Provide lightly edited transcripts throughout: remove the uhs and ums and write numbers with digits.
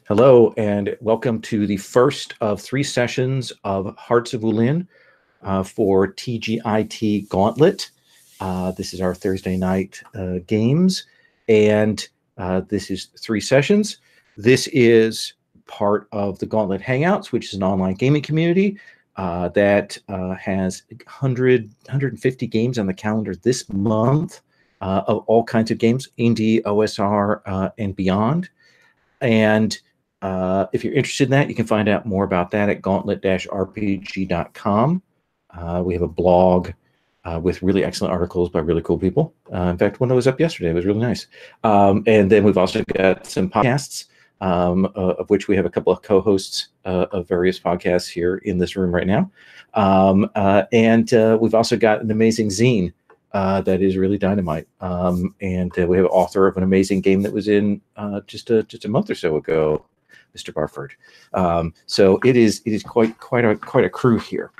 Hello, and welcome to the first of 3 sessions of Hearts of Wulin for TGIT Gauntlet. This is our Thursday night games, and this is 3 sessions. This is part of the Gauntlet Hangouts, which is an online gaming community that has 150 games on the calendar this month of all kinds of games, indie, OSR, and beyond. And if you're interested in that, you can find out more about that at gauntlet-rpg.com. We have a blog with really excellent articles by really cool people. In fact, one that was up yesterday was really nice. And then we've also got some podcasts, of which we have a couple of co-hosts of various podcasts here in this room right now. And we've also got an amazing zine that is really dynamite. And we have an author of an amazing game that was in just a month or so ago, Mr. Barford. So it is quite a crew here.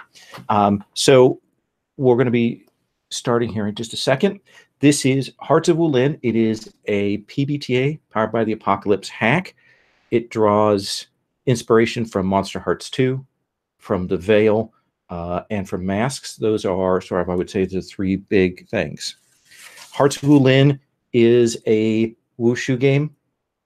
So we're going to be starting here in just a second. This is Hearts of Wulin. It is a PBTA powered by the Apocalypse hack. It draws inspiration from Monster Hearts 2, from The Veil, and from Masks. Those are sort of, I would say, the 3 big things. Hearts of Wulin is a wushu game.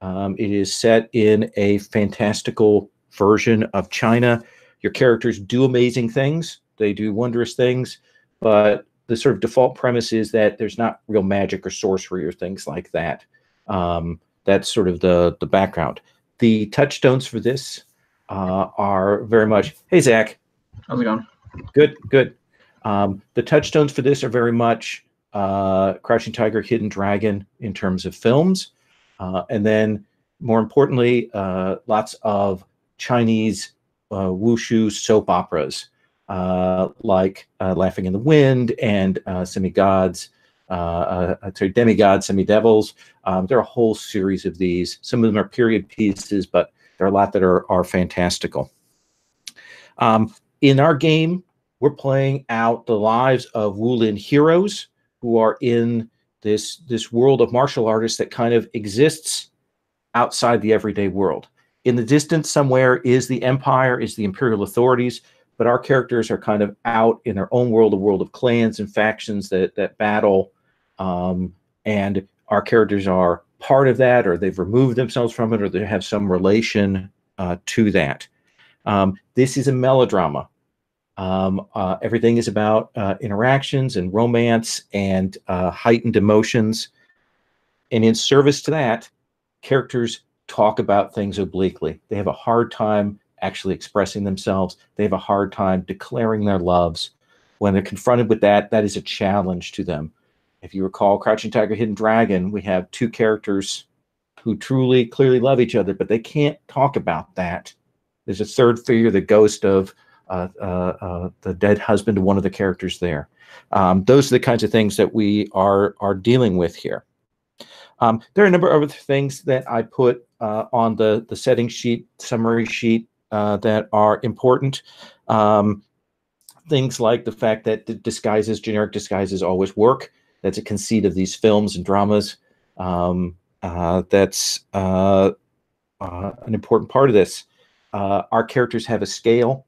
It is set in a fantastical version of China. Your characters do amazing things. They do wondrous things, but the sort of default premise is that there's not real magic or sorcery or things like that. That's sort of the background. The touchstones for this are very much, hey, Zach. How's it going? Good. The touchstones for this are very much Crouching Tiger, Hidden Dragon in terms of films. And then, more importantly, lots of Chinese wushu soap operas, like Laughing in the Wind and Demigods, Semi-Devils. There are a whole series of these. Some of them are period pieces, but there are a lot that are fantastical. In our game, we're playing out the lives of Wulin heroes who are in this world of martial artists that kind of exists outside the everyday world. In the distance somewhere is the Empire, is the Imperial authorities, but our characters are kind of out in their own world, a world of clans and factions that battle, and our characters are part of that, or they've removed themselves from it, or they have some relation to that. This is a melodrama. Everything is about interactions and romance and heightened emotions. And in service to that, characters talk about things obliquely. They have a hard time actually expressing themselves. They have a hard time declaring their loves. When they're confronted with that, that is a challenge to them. If you recall Crouching Tiger, Hidden Dragon, we have 2 characters who truly, clearly love each other, but they can't talk about that. There's a third figure, the ghost of the dead husband of one of the characters there. Those are the kinds of things that we are dealing with here. There are a number of other things that I put on the setting sheet, summary sheet, that are important. Things like the fact that the generic disguises always work. That's a conceit of these films and dramas. That's an important part of this. Our characters have a scale.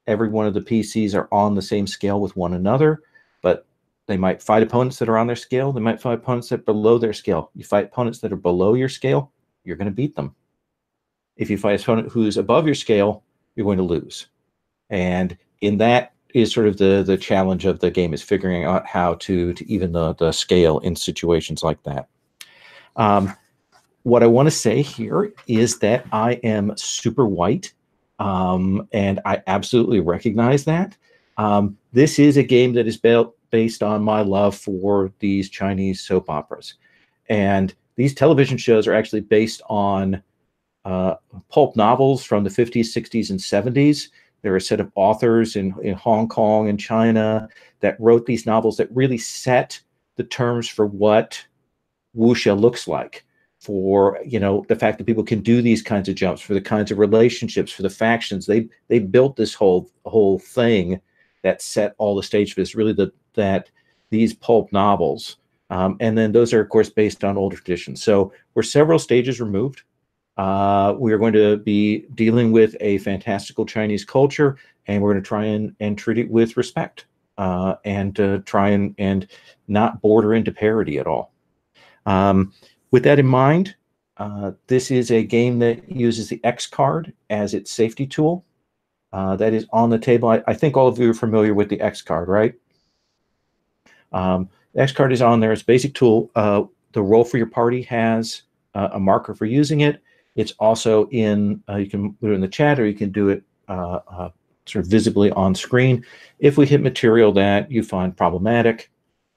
Every one of the PCs are on the same scale with one another, but they might fight opponents that are on their scale. They might fight opponents that are below their scale. You fight opponents that are below your scale, you're going to beat them. If you fight an opponent who's above your scale, you're going to lose. And in that is sort of the challenge of the game, is figuring out how to even the scale in situations like that. What I want to say here is that I am super white. And I absolutely recognize that. This is a game that is based on my love for these Chinese soap operas. And these television shows are actually based on pulp novels from the 50s, 60s, and 70s. There are a set of authors in Hong Kong and China that wrote these novels that really set the terms for what wuxia looks like. For the fact that people can do these kinds of jumps, for the kinds of relationships, for the factions, they built this whole thing that set all the stage for this. Really, that these pulp novels, and then those are of course based on older traditions. So we're several stages removed We are going to be dealing with a fantastical Chinese culture, and we're going to try and treat it with respect, and try and not border into parody at all. With that in mind, this is a game that uses the X card as its safety tool. That is on the table. I think all of you are familiar with the X card, right? The X card is on there. It's a basic tool. The roll for your party has a marker for using it. It's also in, you can put it in the chat, or you can do it sort of visibly on screen. If we hit material that you find problematic,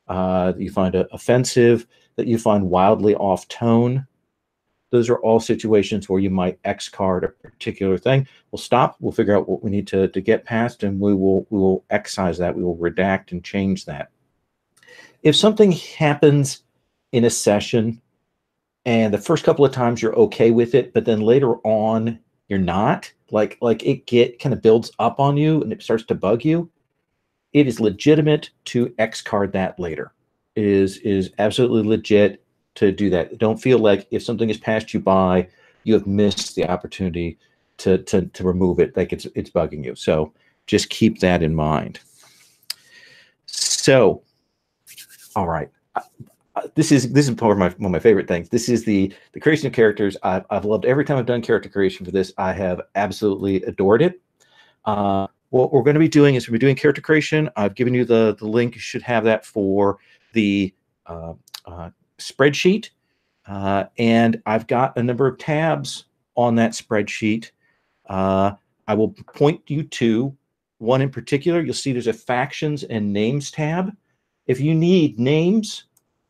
that you find offensive, that you find wildly off tone, those are all situations where you might X card a particular thing. We'll stop. We'll figure out what we need to get past, and we will excise that. We will redact and change that. If something happens in a session, and the first couple of times you're okay with it, but then later on you're not, like it kind of builds up on you and it starts to bug you, it is legitimate to X card that later. It is absolutely legit to do that. Don't feel like if something has passed you by, you have missed the opportunity to remove it, like it's bugging you. So just keep that in mind. So, all right. This is one of my favorite things. This is the creation of characters. I've loved every time I've done character creation for this. I have absolutely adored it. What we're going to be doing is we're doing character creation. I've given you the link. You should have that for the spreadsheet, and I've got a number of tabs on that spreadsheet. I will point you to one in particular. You'll see there's a factions and names tab. If you need names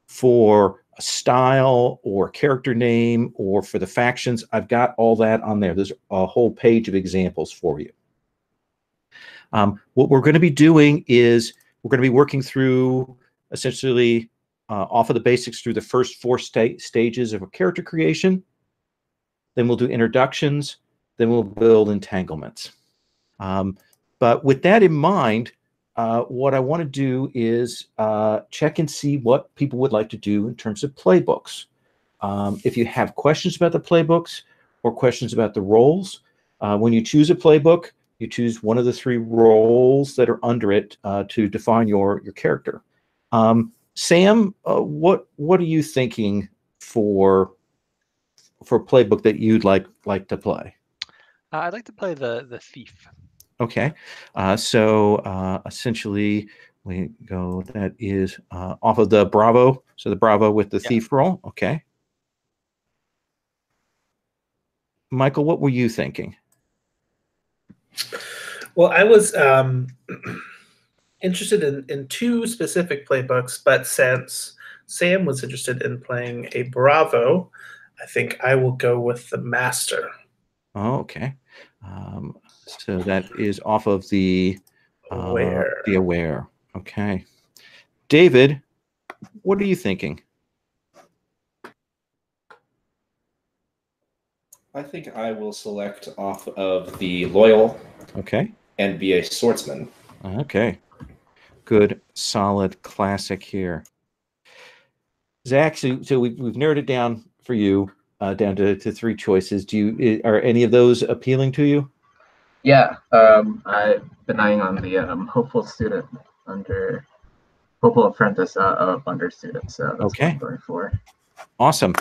for a style or character name or for the factions, I've got all that on there. There's a whole page of examples for you. What we're going to be doing is we're going to be working through essentially off of the basics through the first 4 stages of a character creation. Then we'll do introductions. Then we'll build entanglements. But with that in mind, what I want to do is check and see what people would like to do in terms of playbooks. If you have questions about the playbooks or questions about the roles, when you choose a playbook, you choose one of the 3 roles that are under it to define your character. Sam, what are you thinking for playbook that you'd like to play? I'd like to play the thief. Okay, so essentially we go, that is off of the Bravo. So the Bravo with the thief roll. Okay. Michael, what were you thinking? Well, I was interested in 2 specific playbooks, but since Sam was interested in playing a Bravo, I think I will go with the Master. Oh, okay. So that is off of the Aware. The Aware. Okay. David, what are you thinking? I think I will select off of the Loyal. Okay. And be a swordsman. Okay. Good, solid classic here. Zach, so we've narrowed it down for you down to 3 choices. Are any of those appealing to you? Yeah, I've been eyeing on the hopeful student under hopeful apprentice of under student. So that's what I'm going for. Awesome.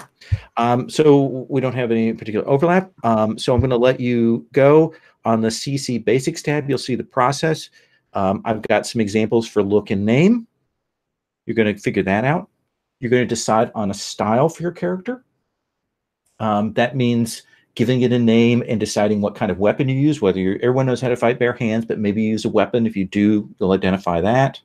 So we don't have any particular overlap. So I'm going to let you go. On the CC Basics tab, you'll see the process. I've got some examples for look and name. You're going to figure that out. You're going to decide on a style for your character. That means giving it a name and deciding what kind of weapon you use, whether everyone knows how to fight bare hands, but maybe you use a weapon. If you do, you'll identify that.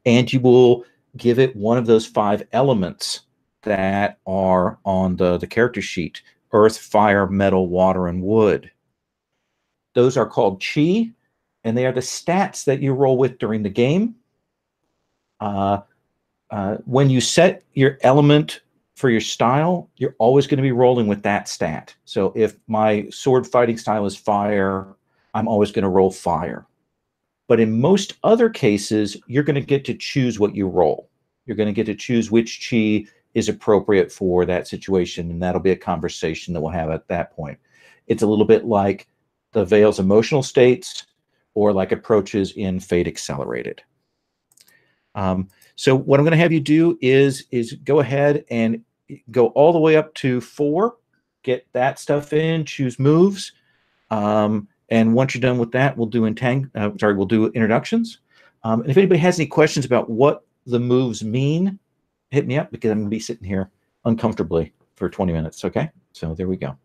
And you will give it one of those 5 elements that are on the character sheet: earth, fire, metal, water, and wood. Those are called chi, and they are the stats that you roll with during the game. When you set your element for your style, you're always going to be rolling with that stat. So if my sword fighting style is fire, I'm always going to roll fire. But in most other cases, you're going to get to choose what you roll. You're going to get to choose which chi is appropriate for that situation, and that'll be a conversation that we'll have at that point. It's a little bit like the Veil's emotional states, or like approaches in Fate Accelerated. So what I'm going to have you do is go ahead and go all the way up to 4, get that stuff in, choose moves, and once you're done with that, we'll do we'll do introductions. And if anybody has any questions about what the moves mean, hit me up, because I'm going to be sitting here uncomfortably for 20 minutes. Okay, so there we go.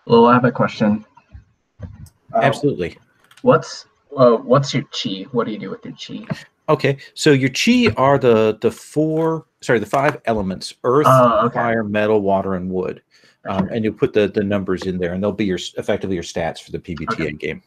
Well, I have a question. Absolutely. What's your chi? What do you do with your chi? Okay, so your chi are the 5 elements: earth, Okay. fire, metal, water, and wood. And you put the numbers in there, and they'll be effectively your stats for the PBTA game.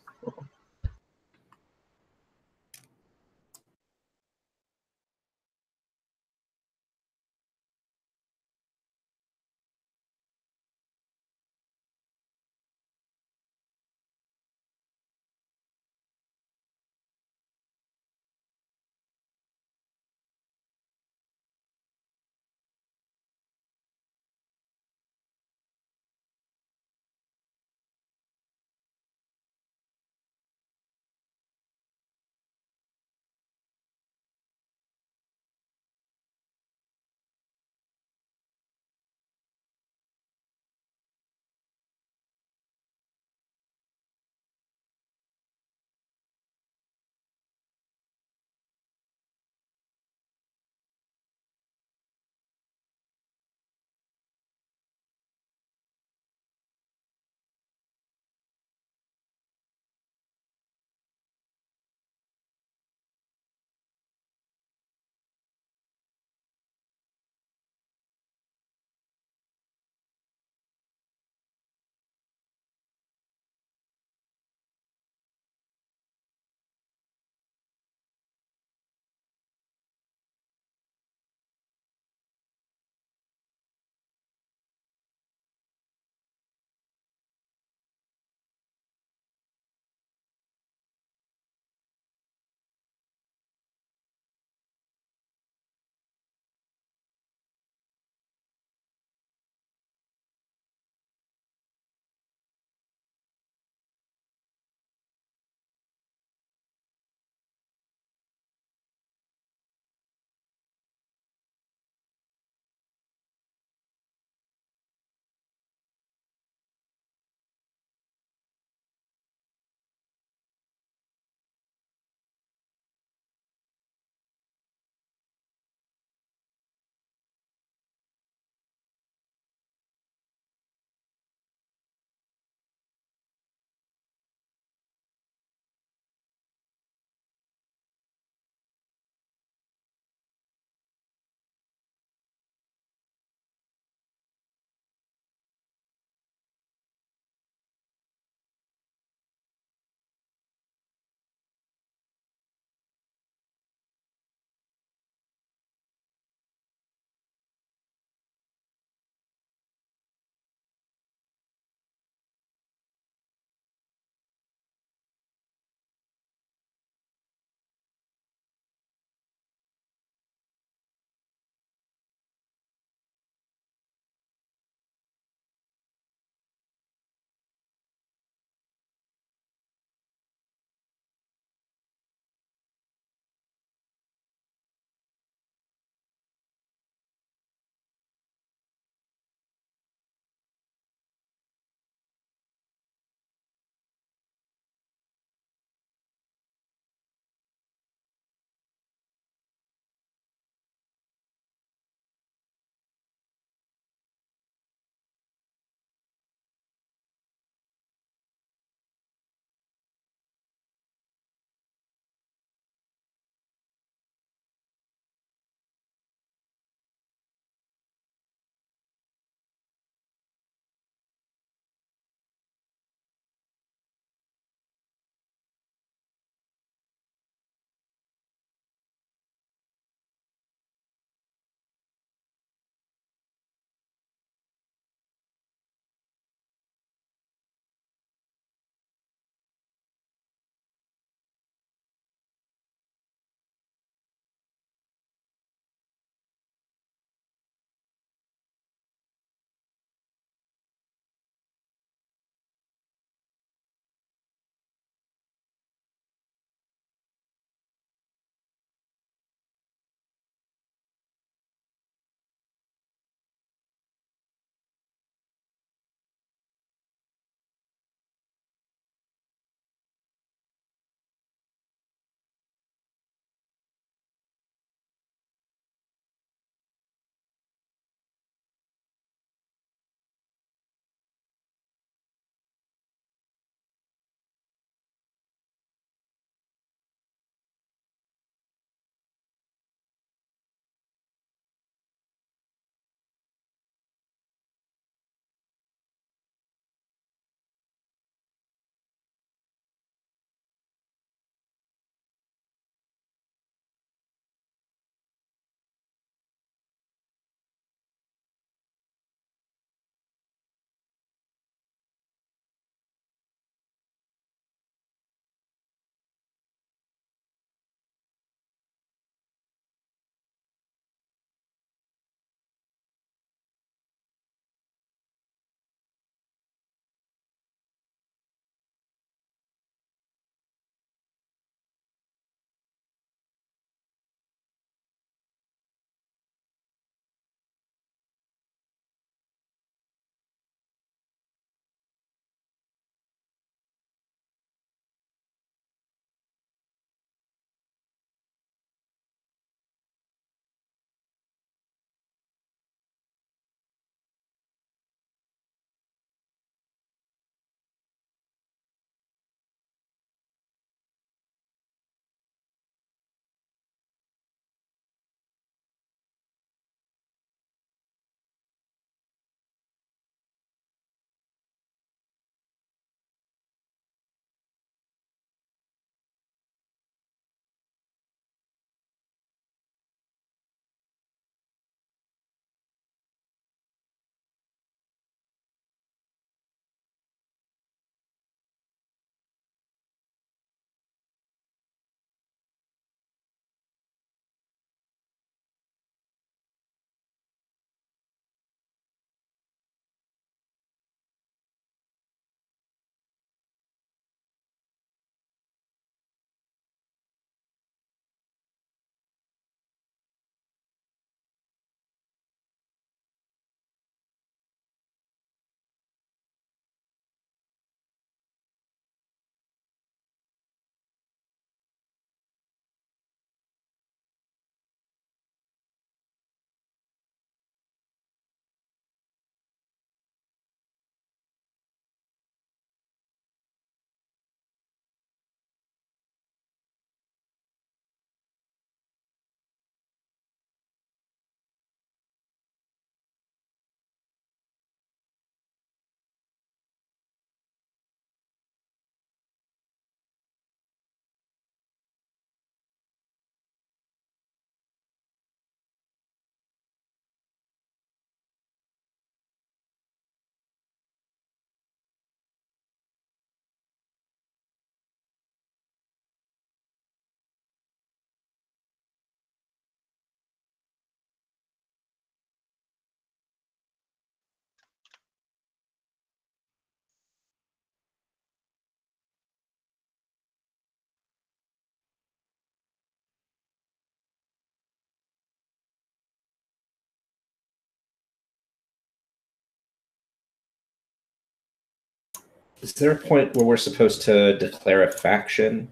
Is there a point where we're supposed to declare a faction?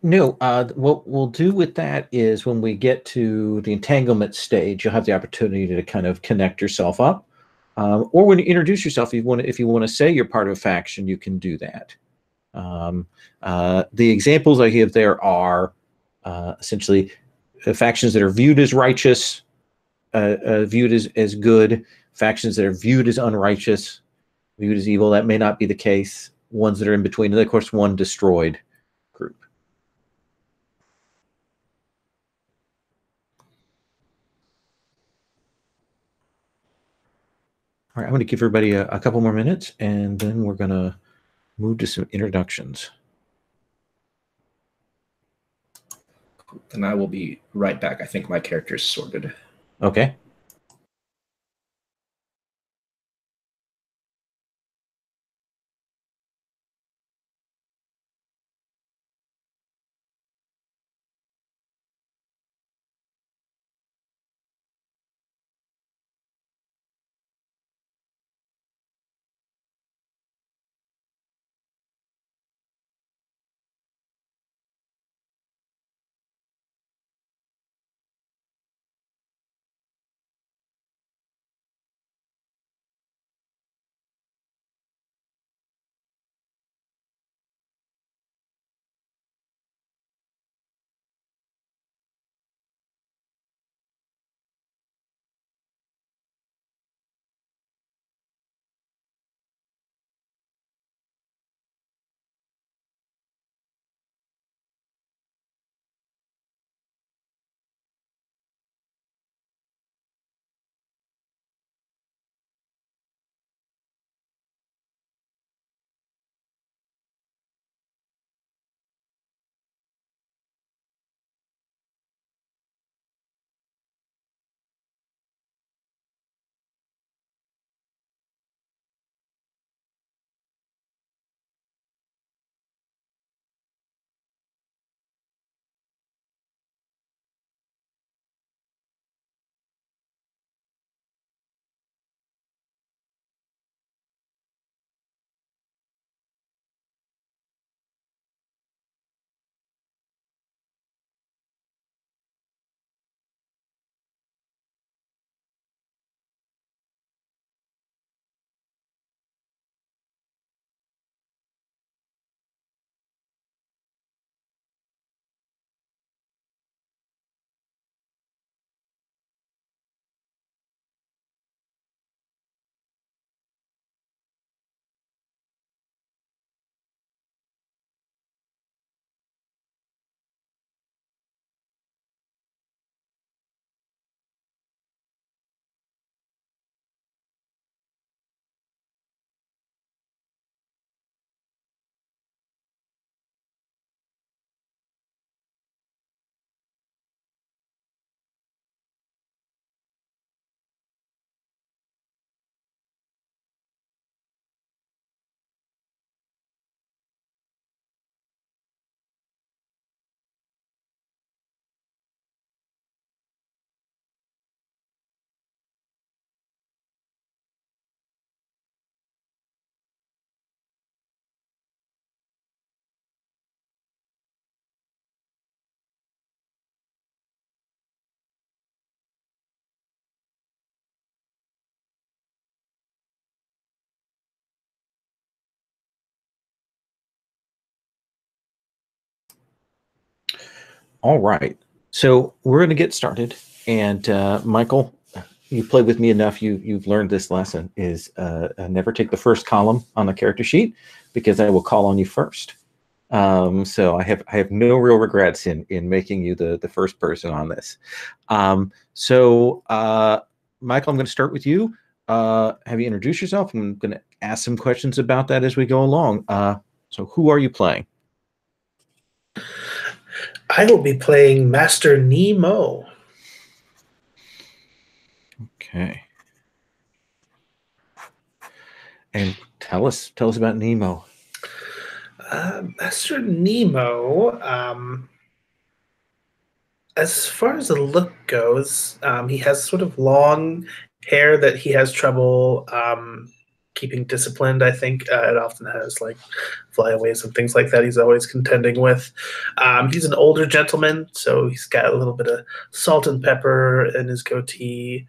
No, what we'll do with that is when we get to the entanglement stage, you'll have the opportunity to kind of connect yourself up. Or when you introduce yourself, if you want to say you're part of a faction, you can do that. The examples I give there are essentially factions that are viewed as righteous, viewed as good, factions that are viewed as unrighteous, viewed as evil. That may not be the case. Ones that are in between, and of course, one destroyed group. All right, I'm going to give everybody a couple more minutes, and then we're going to move to some introductions. And I will be right back. I think my character's sorted. Okay. All right. So we're going to get started. And Michael, you played with me enough. You've learned this lesson is never take the first column on the character sheet because I will call on you first. So I have no real regrets in making you the first person on this. Michael, I'm going to start with you. Have you introduced yourself? I'm going to ask some questions about that as we go along. So who are you playing? I will be playing Master Nemo. Okay. And tell us about Nemo. Master Nemo, as far as the look goes, he has sort of long hair that he has trouble keeping disciplined. I think it often has like flyaways and things like that. He's always contending with. He's an older gentleman, so he's got a little bit of salt and pepper in his goatee,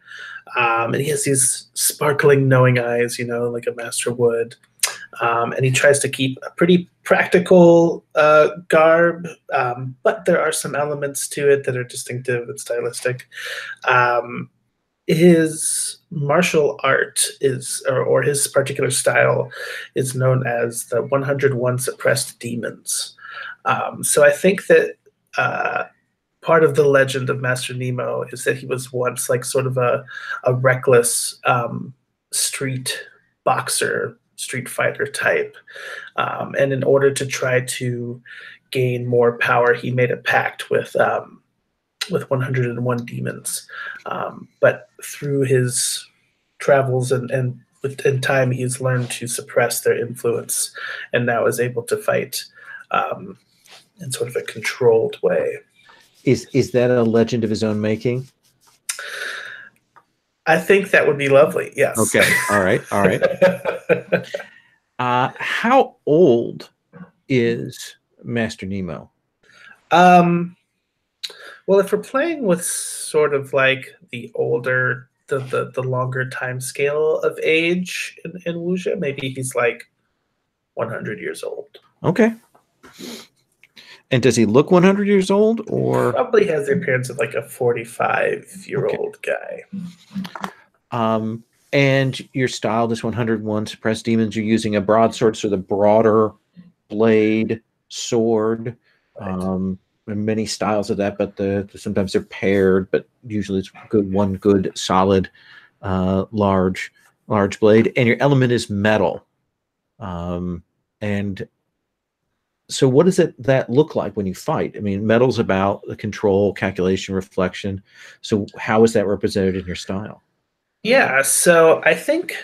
and he has these sparkling, knowing eyes, like a master would. And he tries to keep a pretty practical garb, but there are some elements to it that are distinctive and stylistic. His martial art or his particular style is known as the 101 Suppressed Demons. So I think that part of the legend of Master Nemo is that he was once like sort of a reckless street boxer, street fighter type. And in order to try to gain more power, he made a pact with 101 demons. But through his travels and in time, he's learned to suppress their influence and now is able to fight in sort of a controlled way. Is that a legend of his own making? I think that would be lovely. Yes. Okay. All right. How old is Master Nemo? Well, if we're playing with sort of like the older, the longer time scale of age in Wuxia, maybe he's like 100 years old. Okay. And does he look 100 years old, or probably has the appearance of like a 45-year-old guy? And your style, this 101 Suppressed Demons, you're using a broadsword, so the broader blade sword. Right. There are many styles of that, but sometimes they're paired, but usually it's one good solid large blade. And your element is metal. And so what does that look like when you fight? I mean, metal's about the control, calculation, reflection. So how is that represented in your style? Yeah, so I think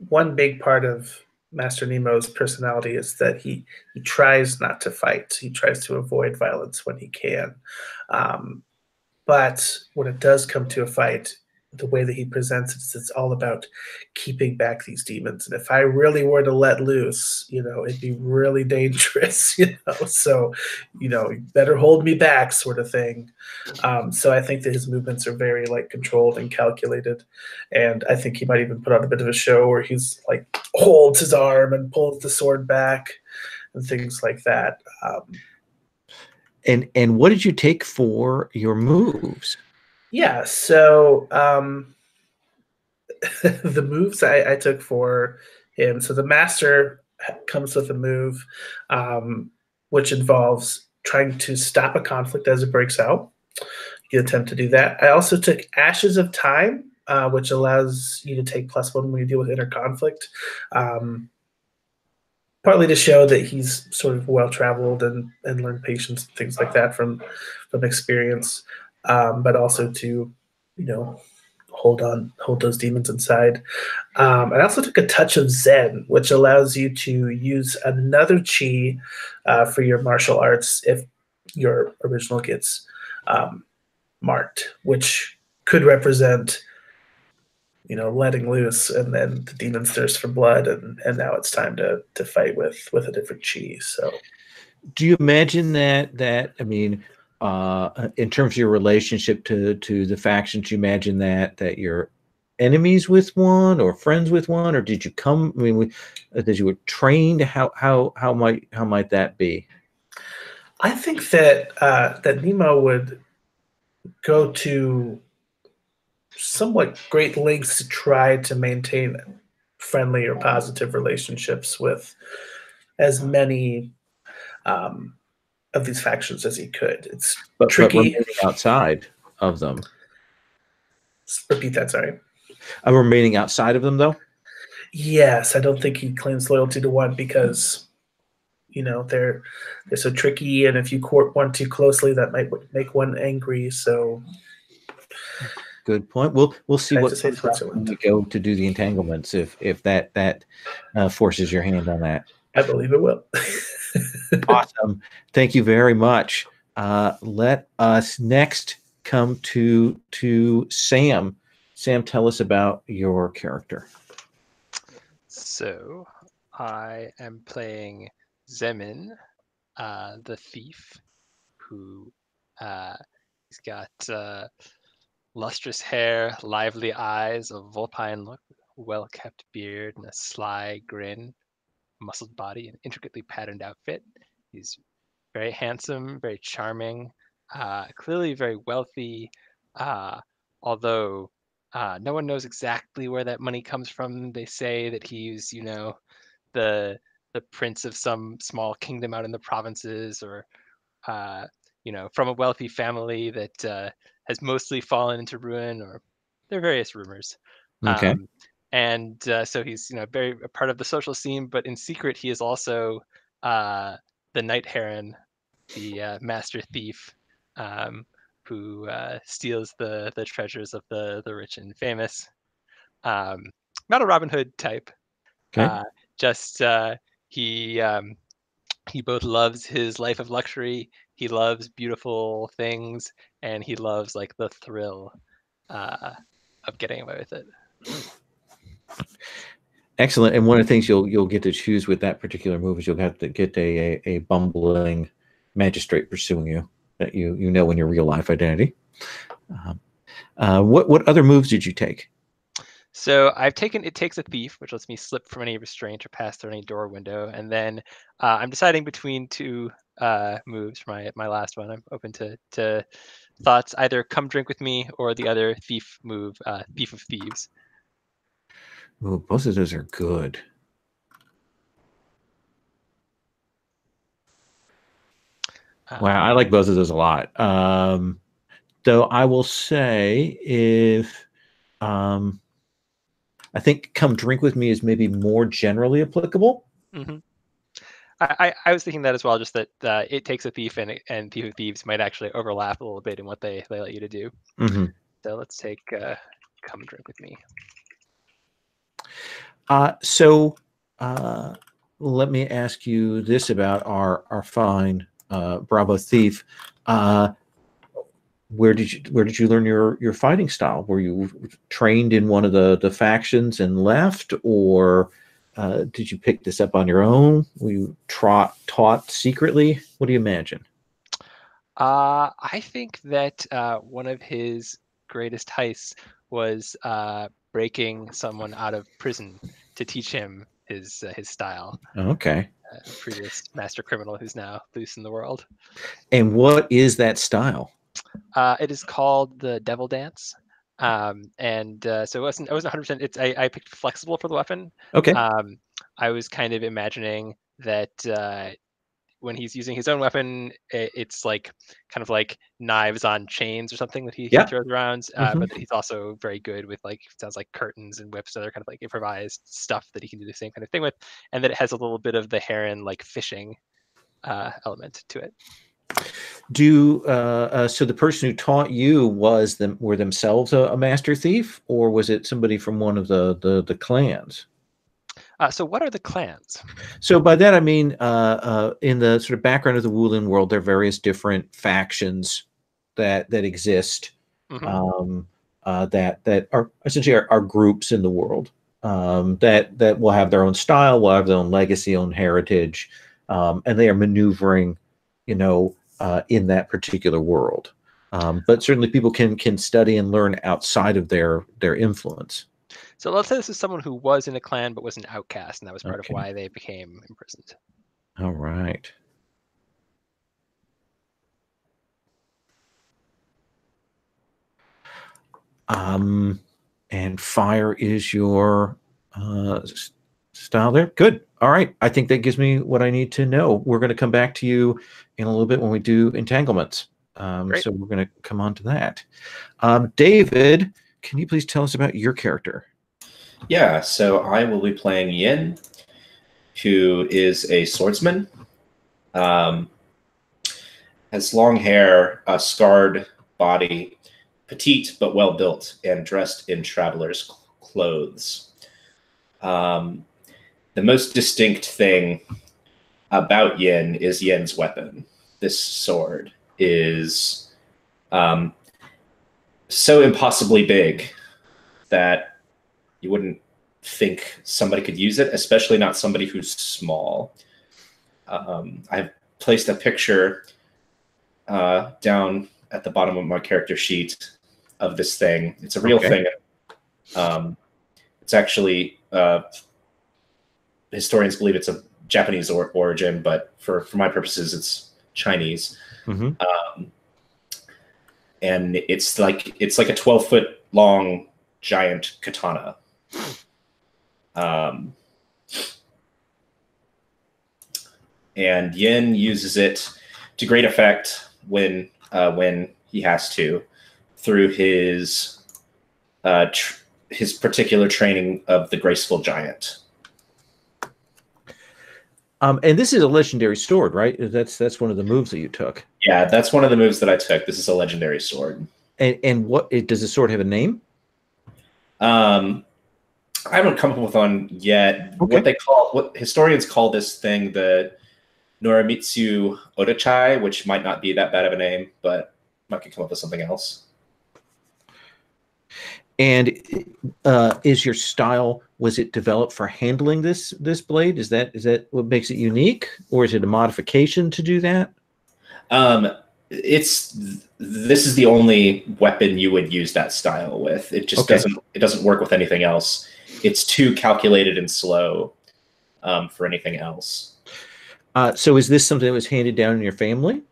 one big part of Master Nemo's personality is that he tries not to fight. He tries to avoid violence when he can. But when it does come to a fight, the way that he presents it is it's all about keeping back these demons. And if I really were to let loose, it'd be really dangerous, So, you better hold me back, sort of thing. So I think that his movements are very like controlled and calculated. And I think he might even put on a bit of a show where he's like holds his arm and pulls the sword back and things like that. And what did you take for your moves? Yeah, so the moves I took for him. So the master comes with a move which involves trying to stop a conflict as it breaks out. You attempt to do that. I also took Ashes of Time, which allows you to take +1 when you deal with inner conflict. Partly to show that he's sort of well-traveled and learned patience and things like that from experience. But also to, hold those demons inside. I also took a Touch of Zen, which allows you to use another chi for your martial arts if your original gets marked, which could represent, letting loose, and then the demons thirst for blood, and now it's time to fight with a different chi. So, do you imagine that? I mean, in terms of your relationship to the factions, you imagine that you're enemies with one or friends with one, or did you come? I mean, did you were trained? How might that be? I think that Nemo would go to somewhat great lengths to try to maintain friendly or positive relationships with as many of these factions as he could. It's tricky. But remaining outside of them. Repeat that, sorry. Remaining outside of them, though? Yes, I don't think he claims loyalty to one because, they're so tricky, and if you court one too closely, that might make one angry. So, good point. We'll see what when we go to do the entanglements if that forces your hand on that. I believe it will. Awesome. Thank you very much. Let us next come to Sam. Sam, tell us about your character. So I am playing Zemin, the thief, who he's got lustrous hair, lively eyes, a vulpine look, well-kept beard, and a sly grin, muscled body, and intricately patterned outfit. He's very handsome, very charming, clearly very wealthy, although no one knows exactly where that money comes from. They say that he's, the prince of some small kingdom out in the provinces, or from a wealthy family that has mostly fallen into ruin, or there are various rumors. Okay. So he's, very a part of the social scene, but in secret he is also the Night Heron, the master thief, who steals the treasures of the rich and famous. Not a Robin Hood type. Okay. Just he both loves his life of luxury, he loves beautiful things, and he loves like the thrill of getting away with it. Excellent. And one of the things you'll get to choose with that particular move is you'll have to get a bumbling magistrate pursuing you that you know in your real life identity. What other moves did you take? So I've taken It Takes a Thief, which lets me slip from any restraint or pass through any door or window. And then I'm deciding between two moves for my last one. I'm open to thoughts, either Come Drink With Me or the other thief move, Thief of Thieves. Ooh, both of those are good. Wow, I like both of those a lot. Though I will say I think Come Drink With Me is maybe more generally applicable. Mm-hmm. I was thinking that as well, just that It Takes a Thief and Thief of Thieves might actually overlap a little bit in what they let you to do. Mm-hmm. So let's take Come Drink With Me. Let me ask you this about our fine Bravo thief. Where did you learn your fighting style? Were you trained in one of the factions and left, or did you pick this up on your own? Were you taught secretly? What do you imagine? I think that one of his greatest heists was breaking someone out of prison to teach him his style. Okay. A previous master criminal who's now loose in the world. And what is that style? It is called the Devil Dance. So it wasn't 100%. I picked flexible for the weapon. Okay. I was kind of imagining that when he's using his own weapon, it's like kind of like knives on chains or something that he throws around. But that he's also very good with, like, it sounds like curtains and whips, other kind of like improvised stuff that he can do the same kind of thing with, and that it has a little bit of the heron like fishing element to it. So the person who taught you were themselves a master thief, or was it somebody from one of the clans? So what are the clans? So by that I mean, in the sort of background of the Wulin world, there are various different factions that exist, Mm-hmm. that are essentially are groups in the world, that will have their own style, will have their own legacy, own heritage, and they are maneuvering, in that particular world. But certainly people can study and learn outside of their influence. So let's say this is someone who was in a clan but was an outcast, and that was part of why they became imprisoned. All right. And fire is your style there. Good. All right. I think that gives me what I need to know. We're going to come back to you in a little bit when we do entanglements. So we're going to come on to that. David, can you please tell us about your character? Yeah, so I will be playing Yin, who is a swordsman. Has long hair, a scarred body, petite but well built, and dressed in traveler's clothes. The most distinct thing about Yin is Yin's weapon. This sword is so impossibly big that you wouldn't think somebody could use it, especially not somebody who's small. I've placed a picture down at the bottom of my character sheet of this thing. It's a real thing. It's actually, historians believe it's a Japanese origin, but for my purposes, it's Chinese. And it's like a 12-foot long giant katana. And Yin uses it to great effect when he has to, through his particular training of the graceful giant. And this is a legendary sword, right? That's one of the moves that you took. Yeah, that's one of the moves that I took. This is a legendary sword. And what does the sword have a name? I haven't come up with one yet. Okay. What historians call this thing the Norimitsu Odachai, which might not be that bad of a name, but I could come up with something else. And is your style, was it developed for handling this blade? Is that what makes it unique, or is it a modification to do that? This is the only weapon you would use that style with. It just doesn't work with anything else. It's too calculated and slow for anything else. So is this something that was handed down in your family?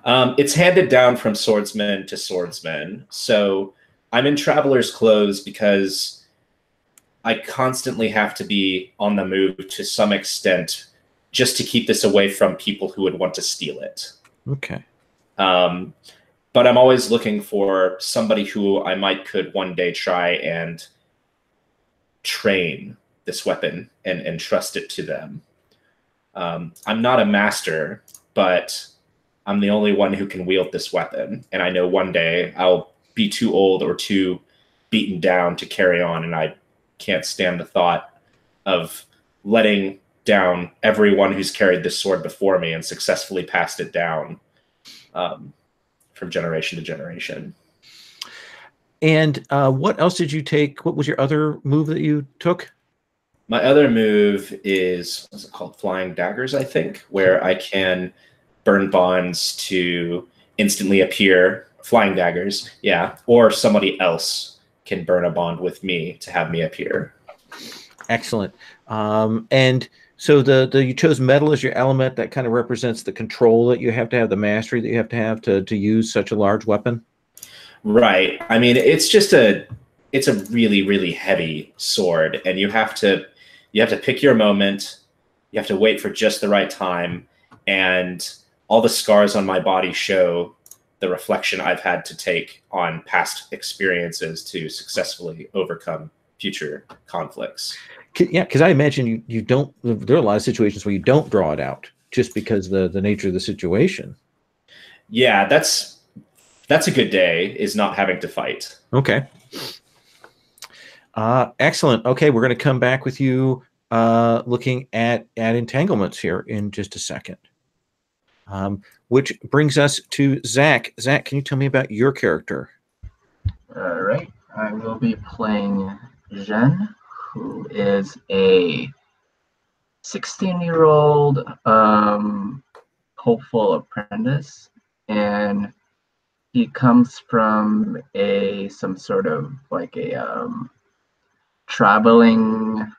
It's handed down from swordsman to swordsman. So I'm in traveler's clothes because I constantly have to be on the move to some extent just to keep this away from people who would want to steal it. Okay. But I'm always looking for somebody who I could one day try and train this weapon and trust it to them. I'm not a master, but I'm the only one who can wield this weapon. And I know one day I'll be too old or too beaten down to carry on, and I can't stand the thought of letting down everyone who's carried this sword before me and successfully passed it down from generation to generation. And what else did you take? What was your other move that you took? My other move is, what's it called? Flying daggers, I think, where I can burn bonds to instantly appear. Flying daggers, yeah. Or somebody else can burn a bond with me to have me appear. Excellent. And so you chose metal as your element. That kind of represents the control that you have to have, the mastery that you have to use such a large weapon. Right. I mean, it's a really, really heavy sword, and you have to pick your moment. You have to wait for just the right time, and all the scars on my body show the reflection I've had to take on past experiences to successfully overcome future conflicts. Yeah, because I imagine you don't. There are a lot of situations where you don't draw it out just because the nature of the situation. Yeah, that's a good day, is not having to fight. Okay. Excellent. Okay, we're going to come back with you looking at entanglements here in just a second. Which brings us to Zach. Zach, can you tell me about your character? All right. I will be playing Zhen, who is a 16-year-old hopeful apprentice, and he comes from some sort of like a traveling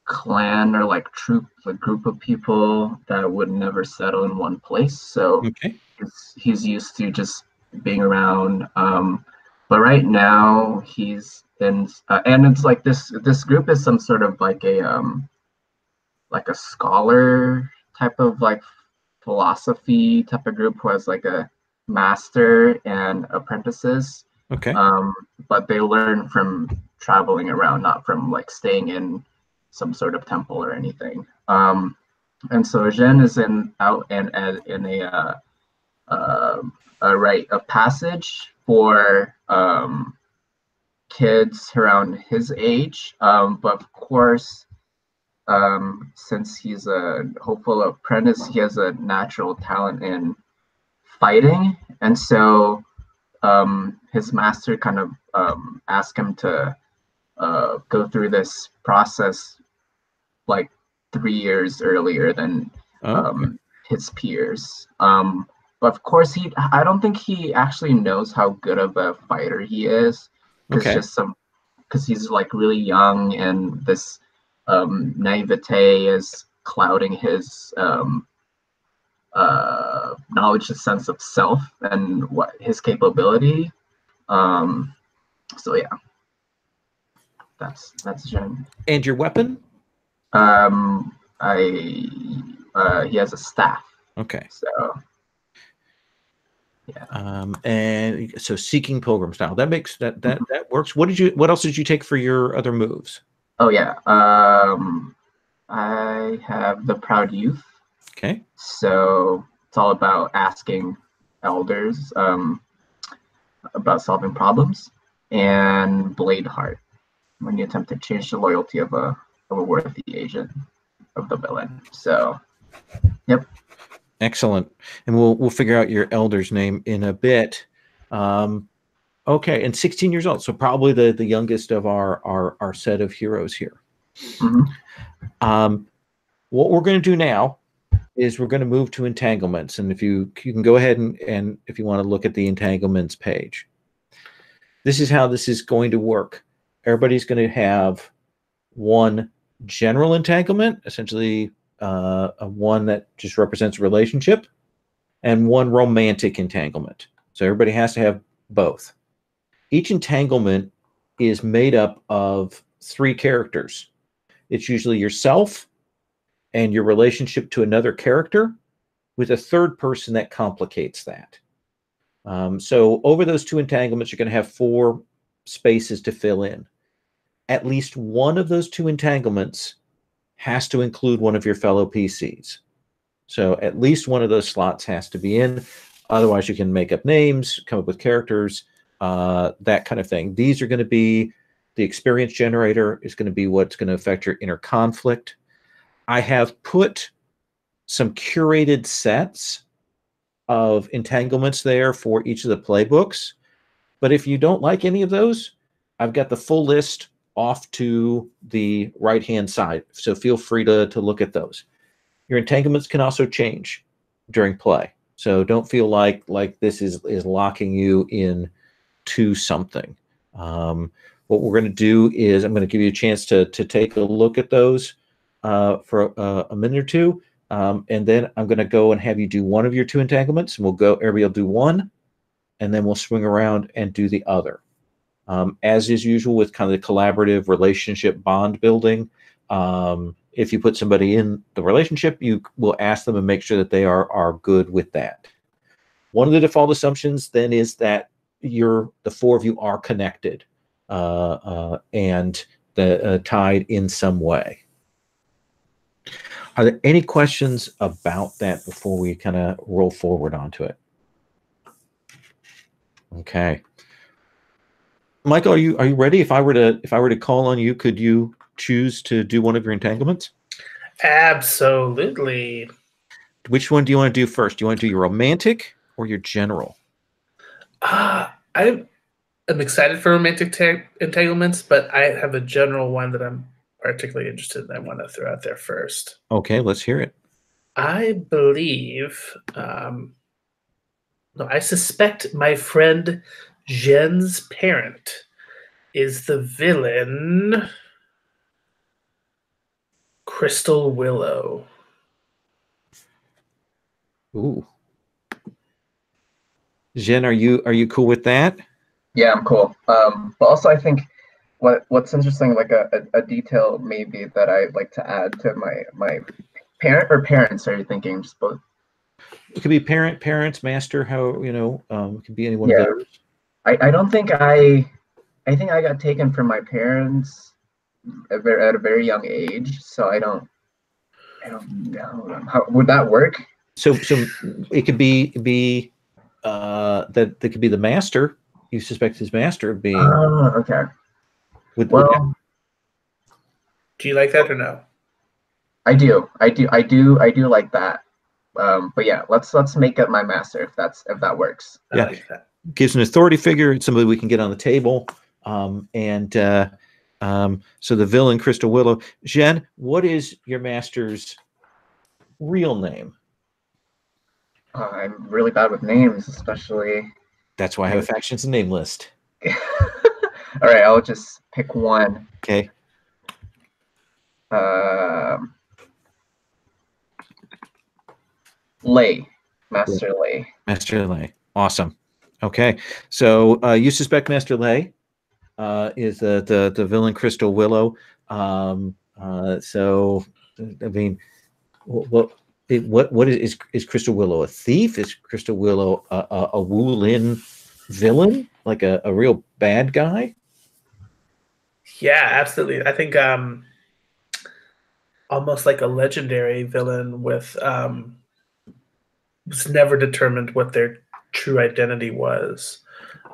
clan or like troop, a group of people that would never settle in one place. So he's used to just being around. But right now he's in, and it's like this group is some sort of like a scholar type of like philosophy type of group who has like a master and apprentices. Okay. But they learn from traveling around, not from like staying in some sort of temple or anything. And so Zhen is in a rite of passage for kids around his age. But of course, since he's a hopeful apprentice, he has a natural talent in fighting, and so his master kind of asked him to go through this process like 3 years earlier than his peers. But of course, I don't think he actually knows how good of a fighter he is. Because he's like really young, and this naivete is clouding his knowledge, a sense of self, and what his capability. So yeah, that's Jen. And your weapon? He has a staff. Okay. So yeah. And so seeking pilgrim style. That makes that works. What else did you take for your other moves? Oh yeah. I have the Proud Youth. Okay. So it's all about asking elders about solving problems, and Blade Heart, when you attempt to change the loyalty of a worthy agent of the villain. So, yep. Excellent. And we'll figure out your elder's name in a bit. Okay, and 16 years old, so probably the youngest of our set of heroes here. Mm-hmm. What we're going to do now is we're going to move to entanglements, and if you can go ahead and if you want to look at the entanglements page, this is how this is going to work. Everybody's going to have one general entanglement, essentially one that just represents a relationship, and one romantic entanglement. So everybody has to have both. Each entanglement is made up of 3 characters. It's usually yourself and your relationship to another character with a third person that complicates that. So over those 2 entanglements, you're going to have 4 spaces to fill in. At least one of those 2 entanglements has to include one of your fellow PCs. So at least one of those slots has to be in. Otherwise, you can make up names, come up with characters, that kind of thing. These are going to be the experience generator is going to be what's going to affect your inner conflict. I have put some curated sets of entanglements there for each of the playbooks. But if you don't like any of those, I've got the full list off to the right-hand side. So feel free to look at those. Your entanglements can also change during play. So don't feel like this is locking you in to something. What we're going to do is I'm going to give you a chance to take a look at those for a minute or two. And then I'm going to go and have you do one of your 2 entanglements, and everybody will do one, and then we'll swing around and do the other. As is usual with kind of the collaborative relationship bond building, if you put somebody in the relationship, you will ask them and make sure that they are good with that. One of the default assumptions then is that the 4 of you are connected and tied in some way. Are there any questions about that before we kind of roll forward onto it? Okay. Michael, are you ready? If I were to call on you, could you choose to do one of your entanglements? Absolutely. Which one do you want to do first? Do you want to do your romantic or your general? I'm excited for romantic entanglements, but I have a general one that I'm particularly interested in. I want to throw out there first. Okay, let's hear it. I believe, I suspect my friend Jen's parent is the villain Crystal Willow. Ooh. Jen, are you cool with that? Yeah, I'm cool. But also I think what's interesting, like a detail maybe that I'd like to add to my parent or parents, are you thinking? Just both? It could be parents, master, how, it could be any one of those. I don't think I think I got taken from my parents at a very young age, so I don't know. How would that work? So it could be that could be the master. You suspect his master of being. Oh, okay. Do you like that or no? I do like that. But yeah, let's make it my master if that works. Yeah. Like that. Gives an authority figure. It's somebody we can get on the table. And So the villain, Crystal Willow. Jen, what is your master's real name? I'm really bad with names, especially. That's why I have a factions and name list. All right, I'll just pick one. Okay. Lei, Master Lei. Master Lei. Awesome. Okay. So you suspect Master Lei is the villain Crystal Willow. So I mean, what is Crystal Willow a thief? Is Crystal Willow a Wulin villain, like a real bad guy? Yeah, absolutely. I think almost like a legendary villain with was never determined what their true identity was.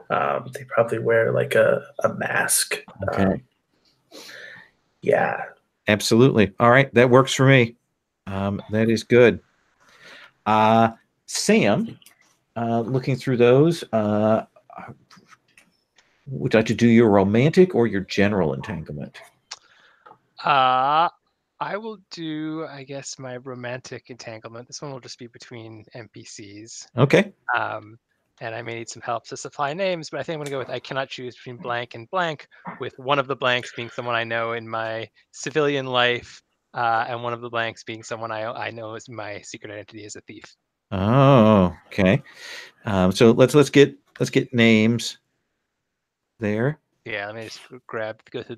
They probably wear like a mask. Okay. Yeah. Absolutely. All right, that works for me. That is good. Sam, looking through those, would you like to do your romantic or your general entanglement? I will do, I guess, my romantic entanglement. This one will just be between NPCs. Okay. And I may need some help to supply names, but I think I'm going to go with I cannot choose between blank and blank, with one of the blanks being someone I know in my civilian life, and one of the blanks being someone I know as my secret identity as a thief. Oh, okay. So let's get names there. Yeah, let me just go through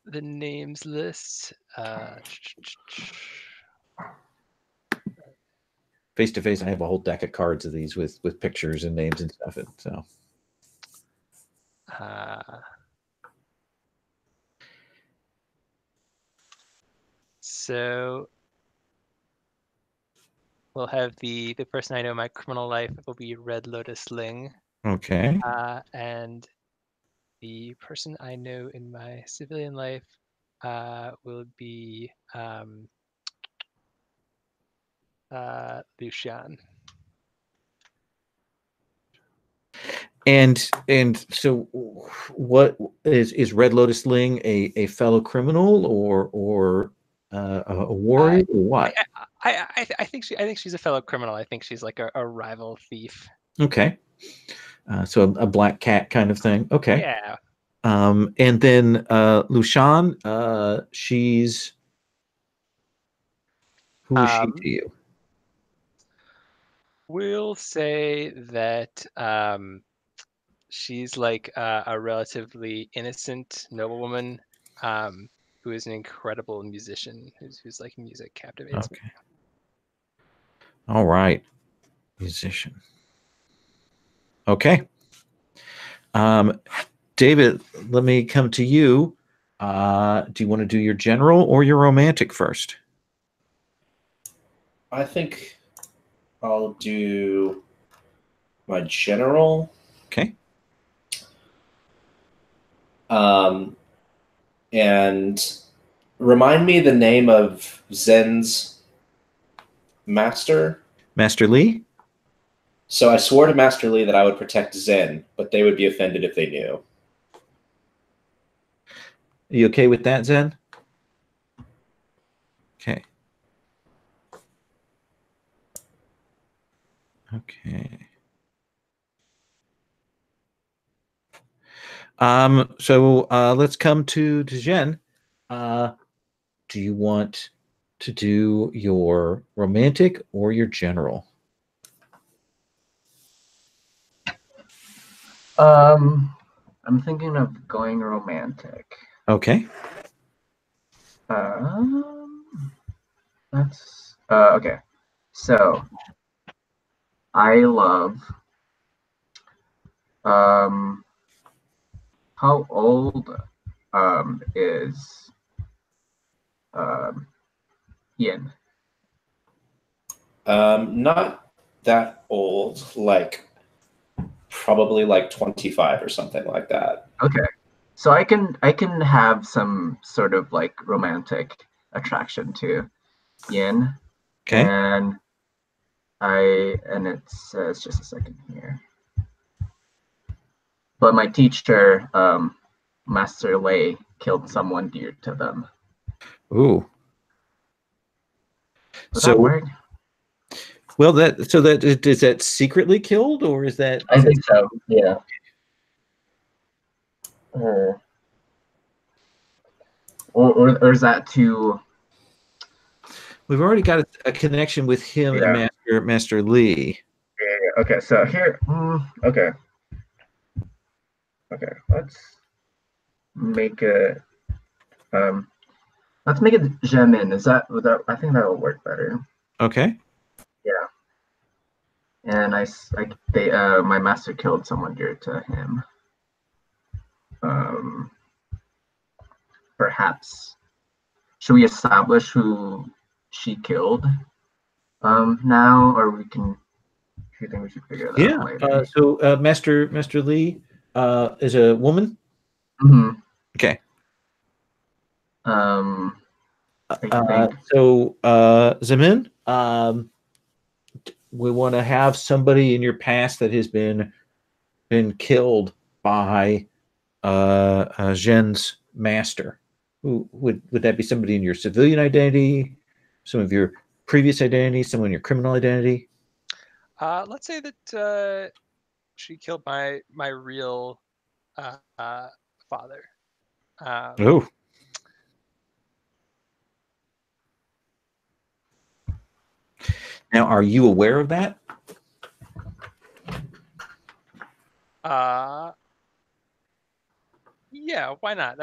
the names list. Face to face, I have a whole deck of cards of these with pictures and names and stuff. So we'll have the person I know in my criminal life will be Red Lotus Ling. Okay. And the person I know in my civilian life will be Lucian. And so, what is Red Lotus Ling a fellow criminal or a warrior or what? I think she's a fellow criminal. I think she's like a rival thief. Okay. So a black cat kind of thing. Okay. Yeah. And then Lucian, she's who is she to you? We'll say that she's like a relatively innocent noblewoman who is an incredible musician, who's like music captivates me. All right. Musician. Okay. David, let me come to you. Do you want to do your general or your romantic first? I think I'll do my general. Okay. And remind me the name of Zen's master. Master Lee? So I swore to Master Lee that I would protect Zen, but they would be offended if they knew. Are you okay with that, Zen? Okay. Okay. So let's come to Jen. Do you want to do your romantic or your general? I'm thinking of going romantic. Okay. That's okay. So I love how old is Yin? Not that old, like probably like 25 or something like that. Okay. So I can have some sort of like romantic attraction to Yin. Okay. And it says just a second here. But my teacher Master Lei killed someone dear to them. Ooh. Does So that work? well, is that secretly killed, or is that? I think so. Yeah. Or is that too? We've already got a connection with him and Master Lee. Yeah. Okay. So here. Okay. Okay. Let's make it. Let's make it Jamin. Would that? I think that will work better. Okay. Yeah. And my master killed someone dear to him. Perhaps. Should we establish who she killed? Now, or we can. Do you think we should figure that out later? So Master Lee is a woman. Mm-hmm. Okay. So Zemin, we want to have somebody in your past that has been killed by Zhen's master. Who would that be? Somebody in your civilian identity, some of your previous identity, someone in your criminal identity? Let's say that she killed my real father. Oh. Now, are you aware of that? Yeah, why not?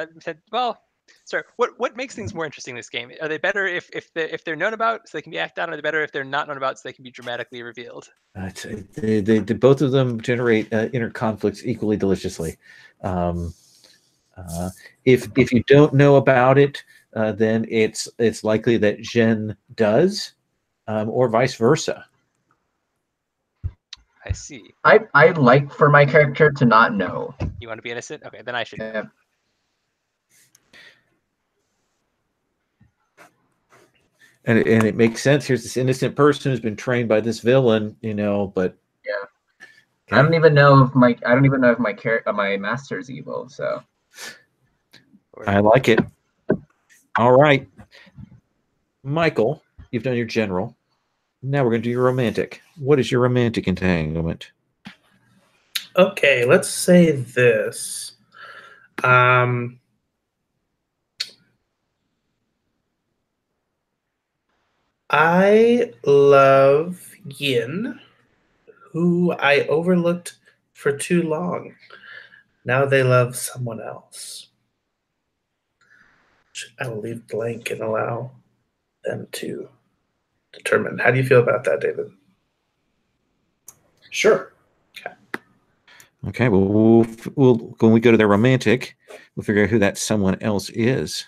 Well, sorry. What makes things more interesting in this game? Are they better if they're known about so they can be acted on? Or are they better if they're not known about so they can be dramatically revealed? They both of them generate inner conflicts equally deliciously. If you don't know about it, then it's likely that Zhen does, or vice versa. I see. I'd like for my character to not know. You want to be innocent? Okay, then I should. Yeah. And it makes sense. Here's this innocent person who's been trained by this villain, but yeah. Okay. I don't even know if my master's evil. So I like it. All right, Michael, you've done your general. Now we're going to do your romantic. What is your romantic entanglement? Okay, let's say this. I love Yin, who I overlooked for too long. Now they love someone else. I will leave blank and allow them to determine. How do you feel about that, David? Sure. Okay. Well, when we go to their romantic, we'll figure out who that someone else is.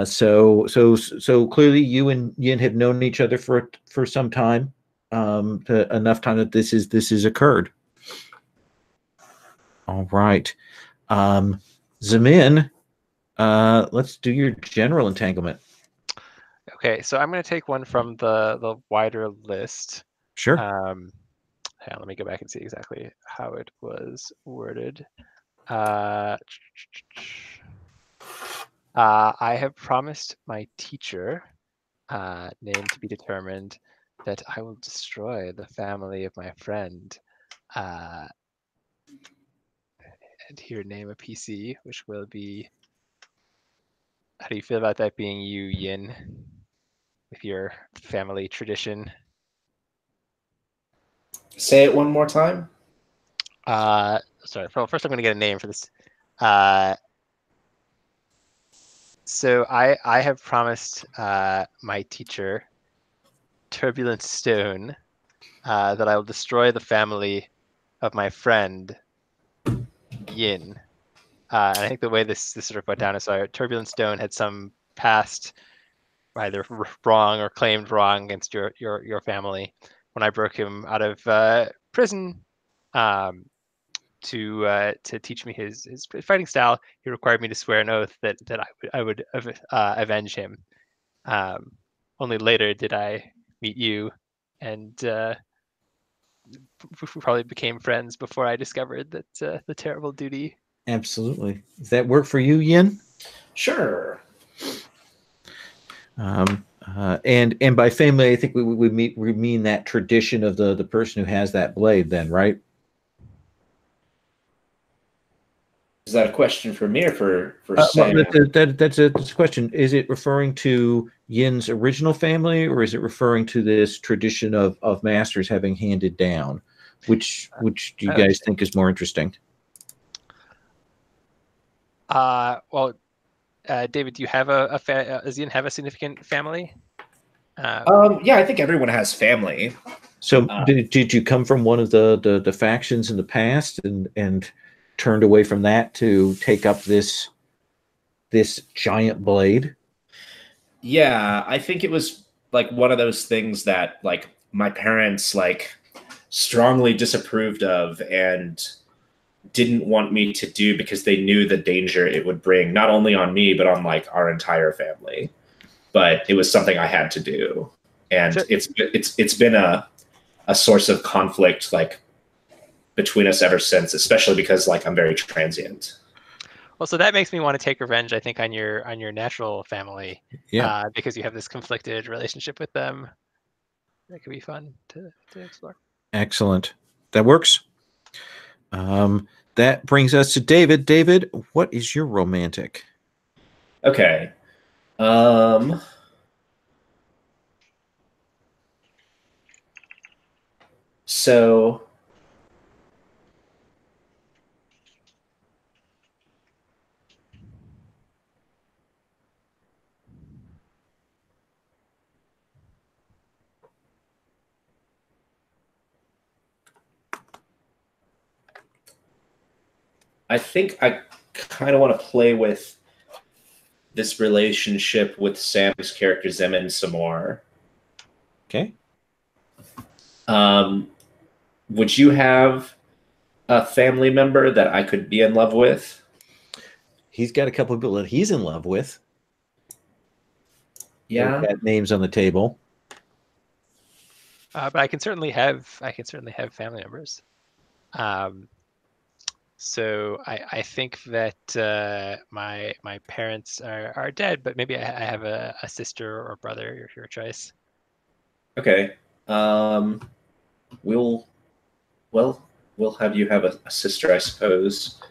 So clearly, you and Yin have known each other for some time, enough time that this has occurred. All right, Zemin, let's do your general entanglement. Okay, so I'm going to take one from the wider list. Sure. Hang on, let me go back and see exactly how it was worded. I have promised my teacher, name to be determined, that I will destroy the family of my friend. And here, name a PC, which will be. How do you feel about that being you, Yin, with your family tradition? Say it one more time. Sorry. First, I'm going to get a name for this. So I have promised my teacher, Turbulent Stone, that I will destroy the family of my friend, Yin. And I think the way this sort of went down is Turbulent Stone had some past, either wrong or claimed wrong against your family. When I broke him out of prison, to teach me his fighting style, he required me to swear an oath that I would avenge him. Only later did I meet you, and probably became friends before I discovered that the terrible duty. Absolutely. Does that work for you, Yin? Sure. And by family, I think we mean that tradition of the person who has that blade, then, right? Is that a question for me or for Well, Sam? that's a question. Is it referring to Yin's original family, or is it referring to this tradition of masters having handed down? Which do you guys think is more interesting? Well, David, do you have does Yin have a significant family? Yeah, I think everyone has family. So did you come from one of the factions in the past and turned away from that to take up this giant blade? Yeah, I think it was like one of those things that like my parents like strongly disapproved of and didn't want me to do because they knew the danger it would bring not only on me but on like our entire family. But it was something I had to do, and Sure. it's been a source of conflict like between us ever since, especially because like I'm very transient. Well, so that makes me want to take revenge, I think, on your natural family. Yeah. Because you have this conflicted relationship with them. That could be fun to explore. Excellent. That works. That brings us to David. David, what is your romantic? Okay. So I think I kind of want to play with this relationship with Sam's character Zemin some more. Okay. Would you have a family member that I could be in love with? He's got a couple of people that he's in love with. Yeah. Got names on the table. But I can certainly have family members. So I think that my parents are dead, but maybe I have a sister or brother, your choice. Okay. We'll have you have a sister, I suppose.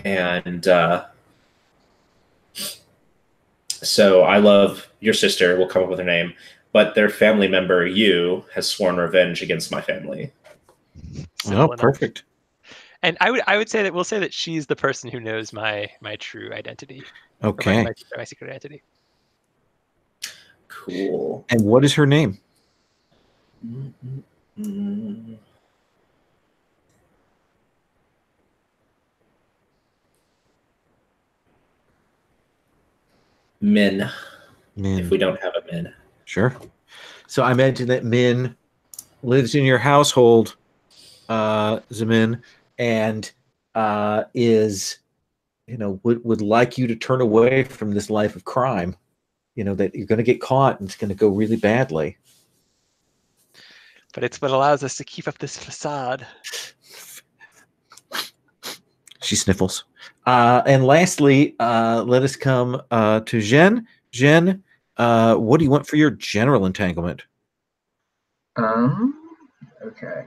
And so I love your sister. We'll come up with her name, but their family member, you, has sworn revenge against my family. Oh, perfect. And I would say that we'll say that she's the person who knows my true identity. Okay. My secret identity. Cool. And what is her name? Min. Min. If we don't have a Min. Sure. So I imagine that Min lives in your household, Zemin, and is, would like you to turn away from this life of crime. That you're going to get caught and it's going to go really badly. But it's what allows us to keep up this facade. She sniffles. And lastly, let us come to Zhen. Zhen, what do you want for your general entanglement? Okay.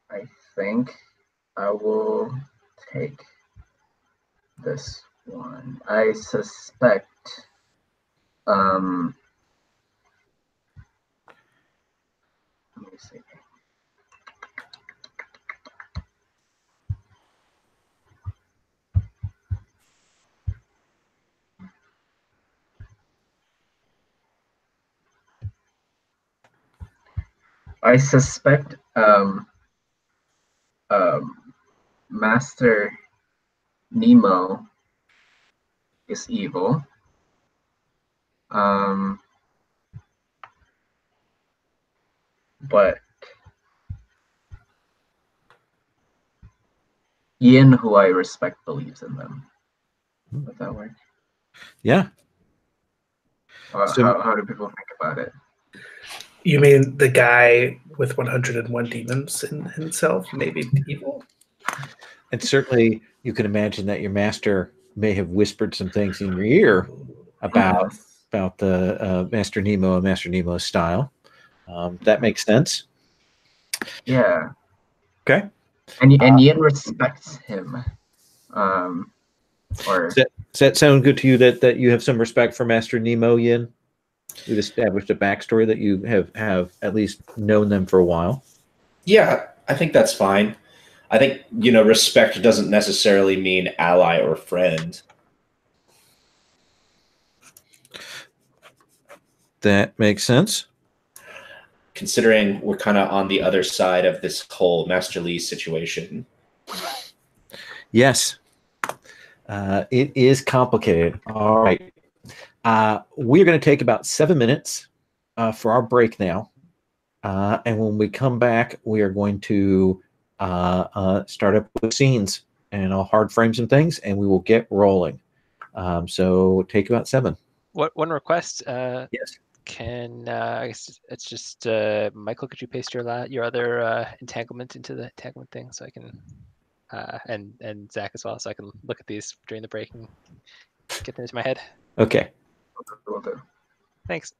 I think I will take this one. I suspect let me see. I suspect Master Nemo is evil. But Yin, who I respect, believes in them. Would that work? Yeah. How do people think about it? You mean the guy with 101 demons in himself, maybe evil? And certainly you can imagine that your master may have whispered some things in your ear about the Master Nemo and Master Nemo's style. That makes sense. Yeah. Okay. And Ian respects him. Or does that sound good to you, that you have some respect for Master Nemo, Yin? We've established a backstory that you have at least known them for a while. Yeah, I think that's fine. I think, respect doesn't necessarily mean ally or friend. That makes sense. Considering we're kind of on the other side of this whole Master Lee situation. Yes. It is complicated. All right. We're going to take about 7 minutes for our break now. And when we come back, we are going to start up with scenes, and I'll hard frame some things, and we will get rolling. So take about 7. One request. Yes. I guess it's just Michael, could you paste your other entanglement into the entanglement thing so I can and Zach as well, so I can look at these during the break and get them into my head. Okay. will do. Thanks.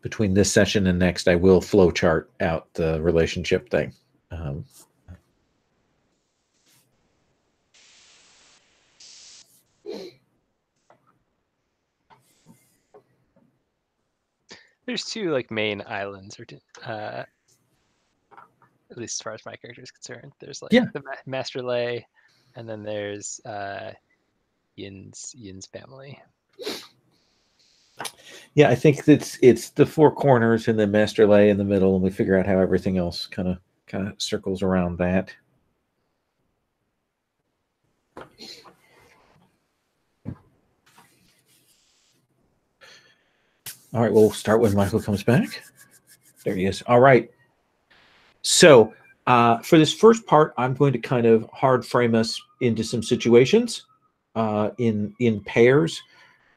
between this session and next, I will flow chart out the relationship thing. There's two like main islands, or at least as far as my character is concerned. There's like the Master Lay, and then there's Yin's family. Yeah, I think it's the four corners and then Master Lay in the middle, and we figure out how everything else kind of circles around that. All right, we'll start when Michael comes back. There he is. All right. So for this first part, I'm going to kind of hard frame us into some situations in pairs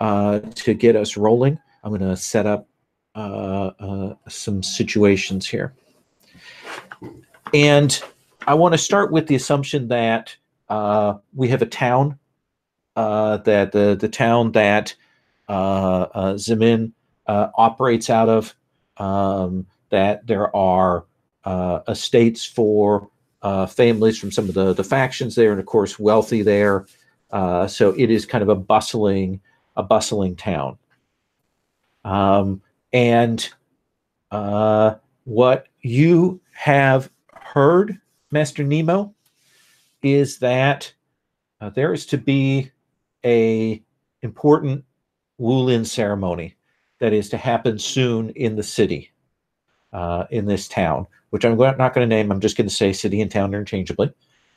to get us rolling. I'm going to set up some situations here. And I want to start with the assumption that we have a town, that the town that Zemin operates out of, that there are estates for families from some of the factions there, and of course wealthy there. So it is kind of a bustling town. And what you have heard, Master Nemo, is that there is to be a important Wulin ceremony that is to happen soon in the city, in this town, which I'm not going to name. I'm just going to say city and town interchangeably.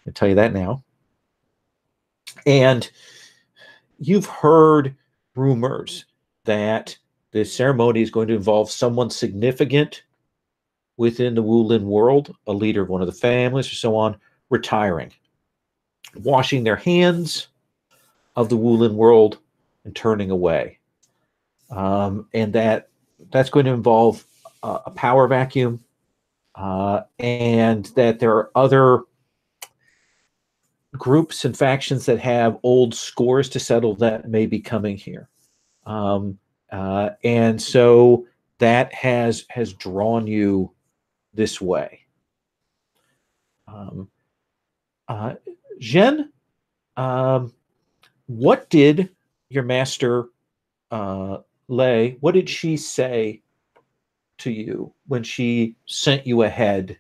I'll tell you that now. And you've heard rumors that this ceremony is going to involve someone significant within the Wulin world, a leader of one of the families or so on, retiring, washing their hands of the Wulin world and turning away. And that's going to involve a power vacuum, and that there are other groups and factions that have old scores to settle that may be coming here. And so that has drawn you this way. Jen, what did your master Lay, what did she say to you when she sent you ahead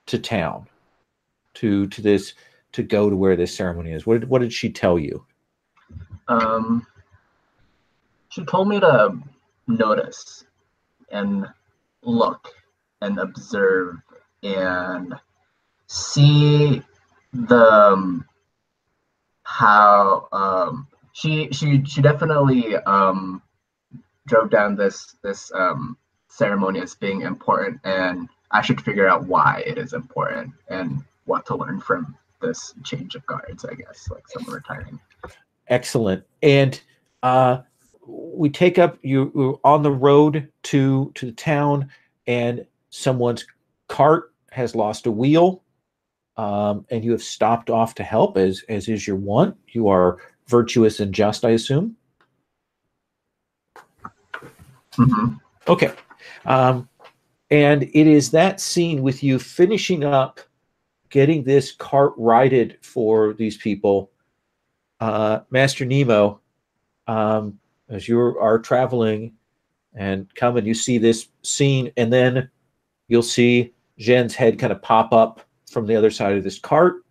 to town to go to where this ceremony is? What did she tell you? She told me to notice and look and observe and see the how she definitely drove down this ceremony as being important, and I should figure out why it is important and what to learn from this change of guards, I guess, like someone retiring. Excellent. And we take up you on the road to the town, and someone's cart has lost a wheel, and you have stopped off to help, as is your wont. You are virtuous and just, I assume. Mm-hmm. Okay. And it is that scene with you finishing up getting this cart righted for these people, Master Nemo, as you are traveling and coming, you see this scene, and then you'll see Jen's head kind of pop up from the other side of this cart,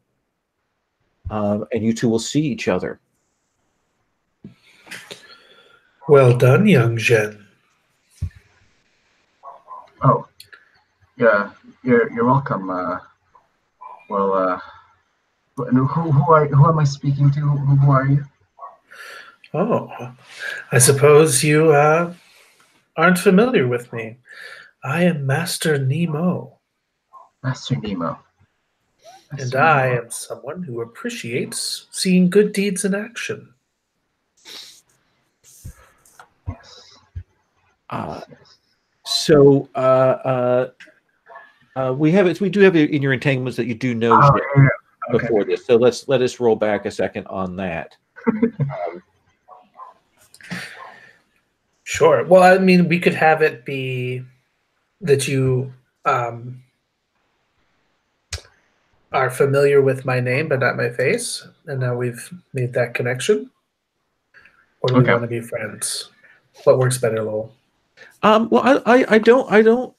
and you two will see each other. Well done, young Jen. Oh, yeah, you're welcome. Well, who am I speaking to? Who are you? Oh, I suppose you aren't familiar with me. I am Master Nemo. Master Nemo. And I am someone who appreciates seeing good deeds in action. Yes. So we do have it in your entanglements that you do know before this. So let us roll back a second on that. Sure. Well, I mean, we could have it be that you are familiar with my name but not my face, and now we've made that connection. Or do we Okay. want to be friends? What works better, Lowell? Well, I don't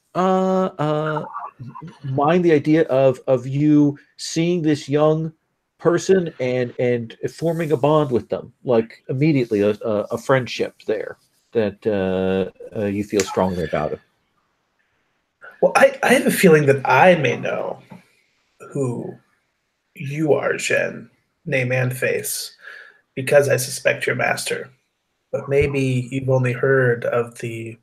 mind the idea of you seeing this young person and forming a bond with them, like immediately a friendship there that you feel strongly about it. Well, I have a feeling that I may know who you are, Jen, name and face, because I suspect your master. But maybe you've only heard of the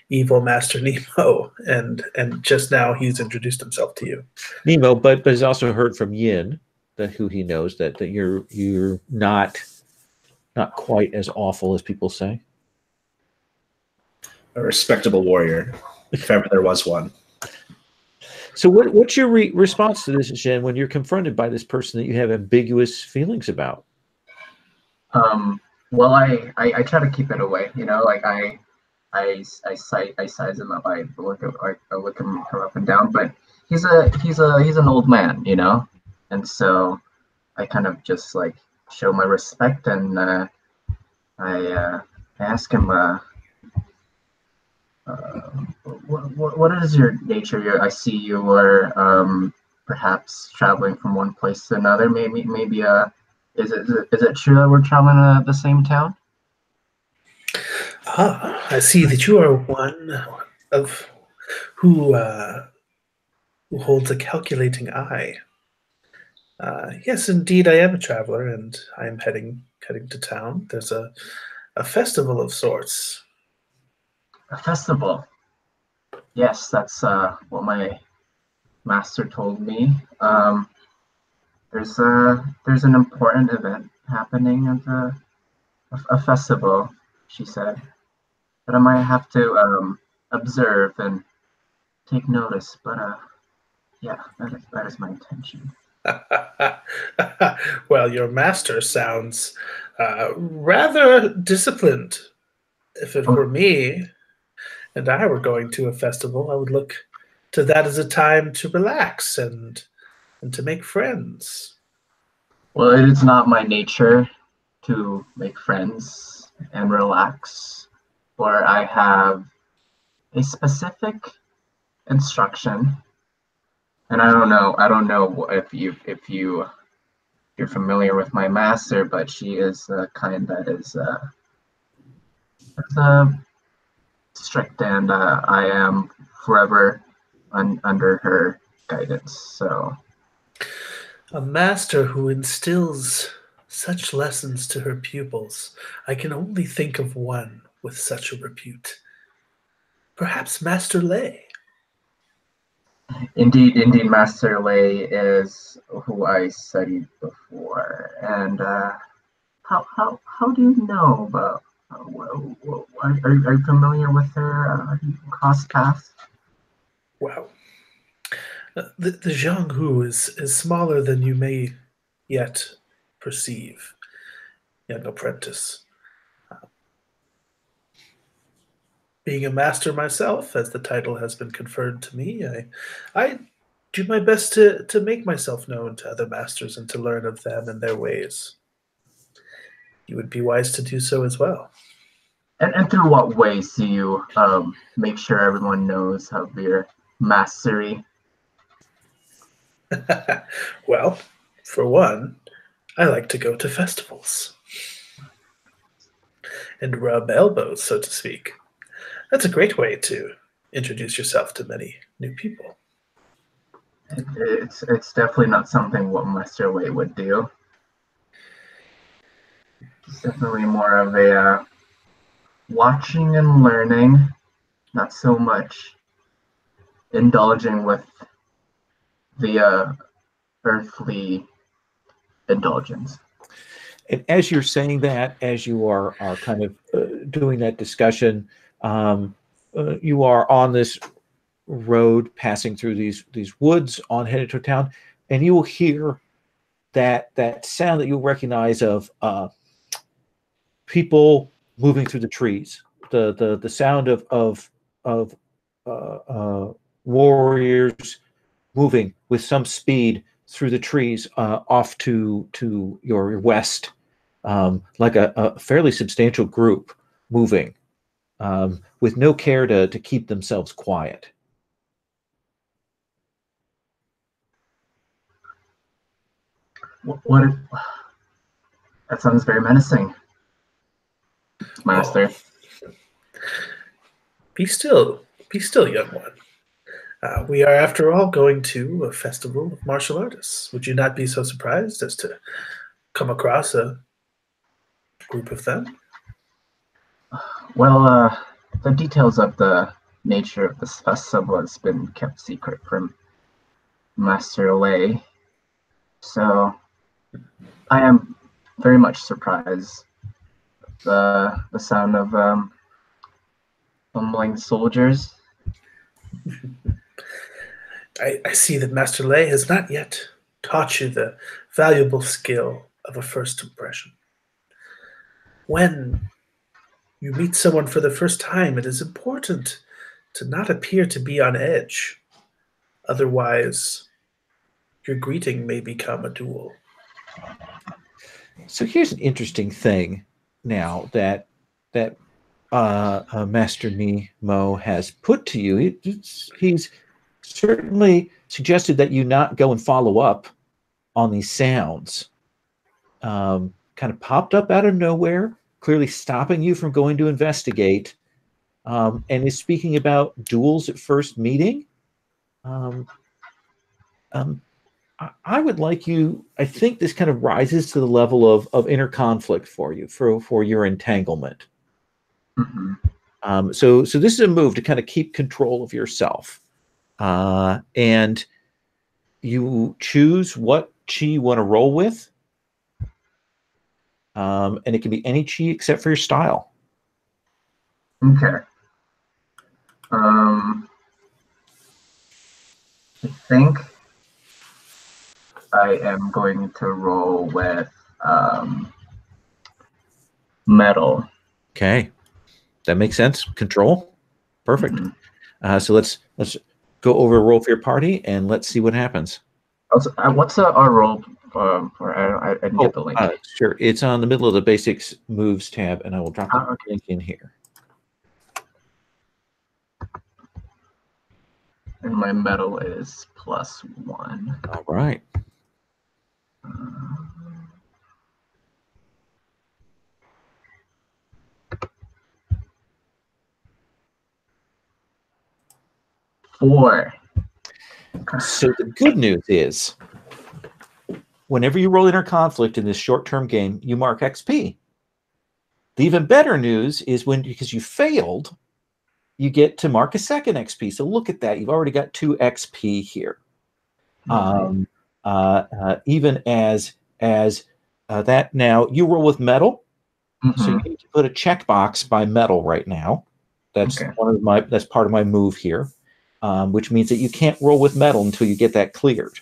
evil Master Nemo, and just now he's introduced himself to you. Nemo, but has also heard from Yin that who he knows that you're not quite as awful as people say. A respectable warrior, if ever there was one. So what's your response to this, Jen, when you're confronted by this person that you have ambiguous feelings about? Well, I try to keep it away, you know, like I size him up, I look him up and down, but he's an old man, you know, and so I kind of just like show my respect, and I ask him, what is your nature? I see you were perhaps traveling from one place to another. Maybe is it true that we're traveling to the same town? Ah, I see that you are one of who holds a calculating eye. Yes, indeed, I am a traveler, and I am heading to town. There's a festival of sorts. A festival. Yes, that's what my master told me. There's an important event happening at a festival, she said, but I might have to observe and take notice. But yeah, that is my intention. Well, your master sounds rather disciplined. If it were me and I were going to a festival, I would look to that as a time to relax and to make friends. Well, it is not my nature to make friends and relax, for I have a specific instruction, and I don't know if you're familiar with my master, but she is the kind that is strict, and I am forever under her guidance. So A master who instills such lessons to her pupils. I can only think of one with such a repute. Perhaps Master Lay. indeed, Master Lay is who I studied before. And how do you know about? Are you familiar with her? Cross paths? Wow. The Zhang Hu is smaller than you may yet perceive, young apprentice. Being a master myself, as the title has been conferred to me, I do my best to make myself known to other masters and to learn of them and their ways. You would be wise to do so as well. And through what ways do you make sure everyone knows of your mastery? Well, for one, I like to go to festivals and rub elbows, so to speak. That's a great way to introduce yourself to many new people. It's definitely not something what Master Lay would do. It's definitely more of a watching and learning, not so much indulging with the earthly indulgence. And as you're saying that, as you are kind of doing that discussion, you are on this road passing through these woods on headed to town, and you will hear that sound that you'll recognize of people moving through the trees, the sound of warriors moving with some speed through the trees off to your west, like a fairly substantial group moving, with no care to keep themselves quiet. What? That sounds very menacing, Master. Oh. Be still, young one. We are, after all, going to a festival of martial artists. Would you not be so surprised as to come across a group of them? Well, the details of the nature of this festival has been kept secret from Master Lay, so I am very much surprised. The sound of bumbling soldiers. I see that Master Lay has not yet taught you the valuable skill of a first impression. When you meet someone for the first time, it is important to not appear to be on edge. Otherwise, your greeting may become a duel. So here's an interesting thing now that Master Nemo has put to you. He's certainly suggested that you not go and follow up on these sounds. Kind of popped up out of nowhere, clearly stopping you from going to investigate, and is speaking about duels at first meeting. I would like you. I think this kind of rises to the level of inner conflict for you, for your entanglement. Mm-hmm. So this is a move to kind of keep control of yourself, and you choose what chi you want to roll with, and it can be any chi except for your style. Okay. I think I am going to roll with metal. Okay, that makes sense. Control, perfect. Mm-hmm. So let's go over a roll for your party and let's see what happens. Also, what's our roll for? I didn't get the link. Sure, it's on the middle of the basics moves tab, and I will drop the link in here. And my metal is +1. All right. Four. So the good news is, whenever you roll inner conflict in this short-term game, you mark XP. The even better news is because you failed, you get to mark a second XP. So look at that. You've already got 2 XP here. Even as that, now you roll with metal. Mm-hmm. So you need to put a checkbox by metal right now. That's okay. That's part of my move here, which means that you can't roll with metal until you get that cleared.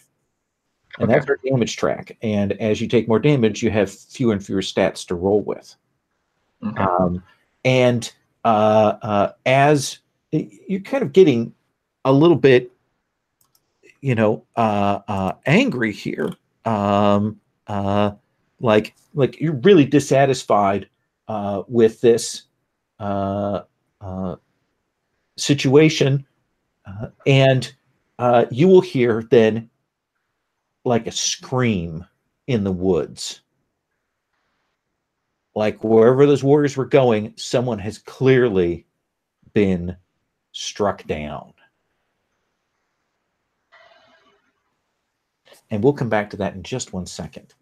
And that's our damage track. And as you take more damage, you have fewer and fewer stats to roll with. Okay. As you're kind of getting a little bit, angry here, like you're really dissatisfied with this situation, and you will hear then like a scream in the woods. Like wherever those warriors were going, someone has clearly been struck down. And we'll come back to that in just 1 second.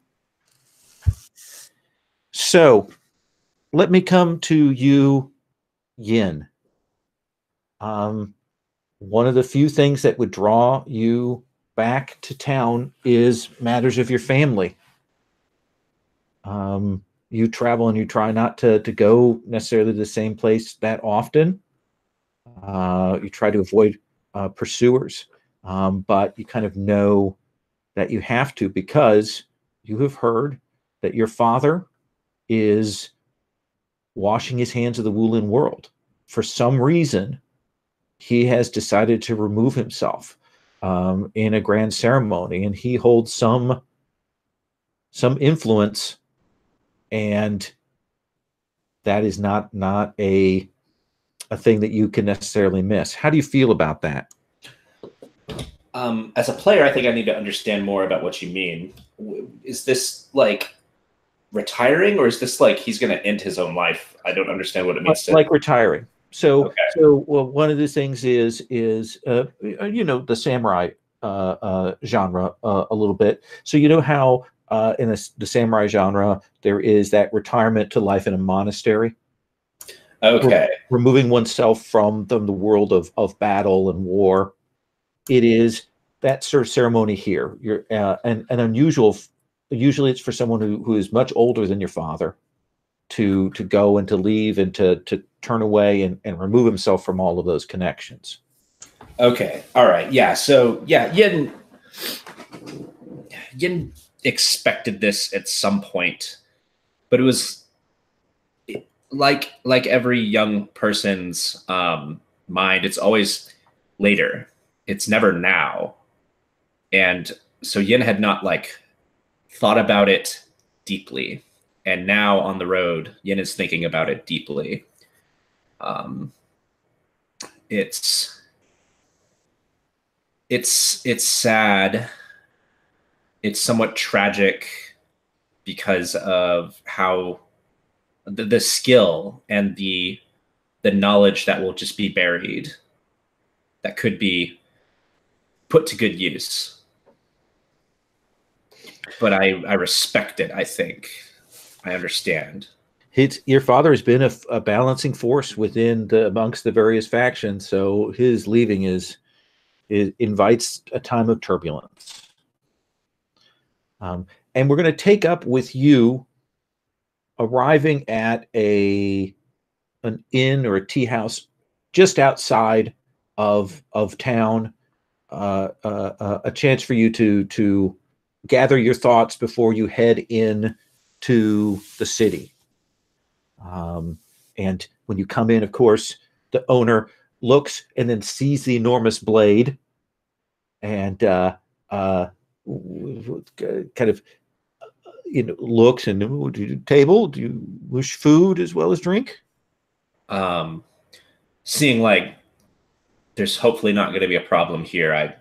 So let me come to you, Yin. One of the few things that would draw you back to town is matters of your family. You travel and you try not to go necessarily to the same place that often. You try to avoid pursuers, but you kind of know that you have to, because you have heard that your father is washing his hands of the Wulin world. for some reason, he has decided to remove himself in a grand ceremony, and he holds some influence, and that is not a thing that you can necessarily miss. How do you feel about that? As a player, I think I need to understand more about what you mean. Is this like retiring, or is this like he's going to end his own life? I don't understand what it means. Like retiring. So, okay. Well, one of the things is the samurai genre a little bit. So you know how in the samurai genre there is that retirement to life in a monastery. Okay. Removing oneself from the world of battle and war. It is that sort of ceremony here. You're and unusual. Usually, it's for someone who is much older than your father to go and to leave and to turn away and remove himself from all of those connections. Okay. All right. Yeah. So yeah, Yin expected this at some point, but it was like every young person's mind. It's always later. It's never now. And so Yin had not thought about it deeply. And now on the road, Yin is thinking about it deeply. It's sad. It's somewhat tragic because of how the skill and the knowledge that will just be buried, that could be put to good use. But I respect it. I think I understand. Your father has been a balancing force amongst the various factions, so his leaving invites a time of turbulence. And we're going to take up with you arriving at an inn or a tea house just outside of town. A chance for you to gather your thoughts before you head in to the city. And when you come in, of course, the owner looks and then sees the enormous blade and kind of looks and, do you wish food as well as drink? Seeing there's hopefully not going to be a problem here, I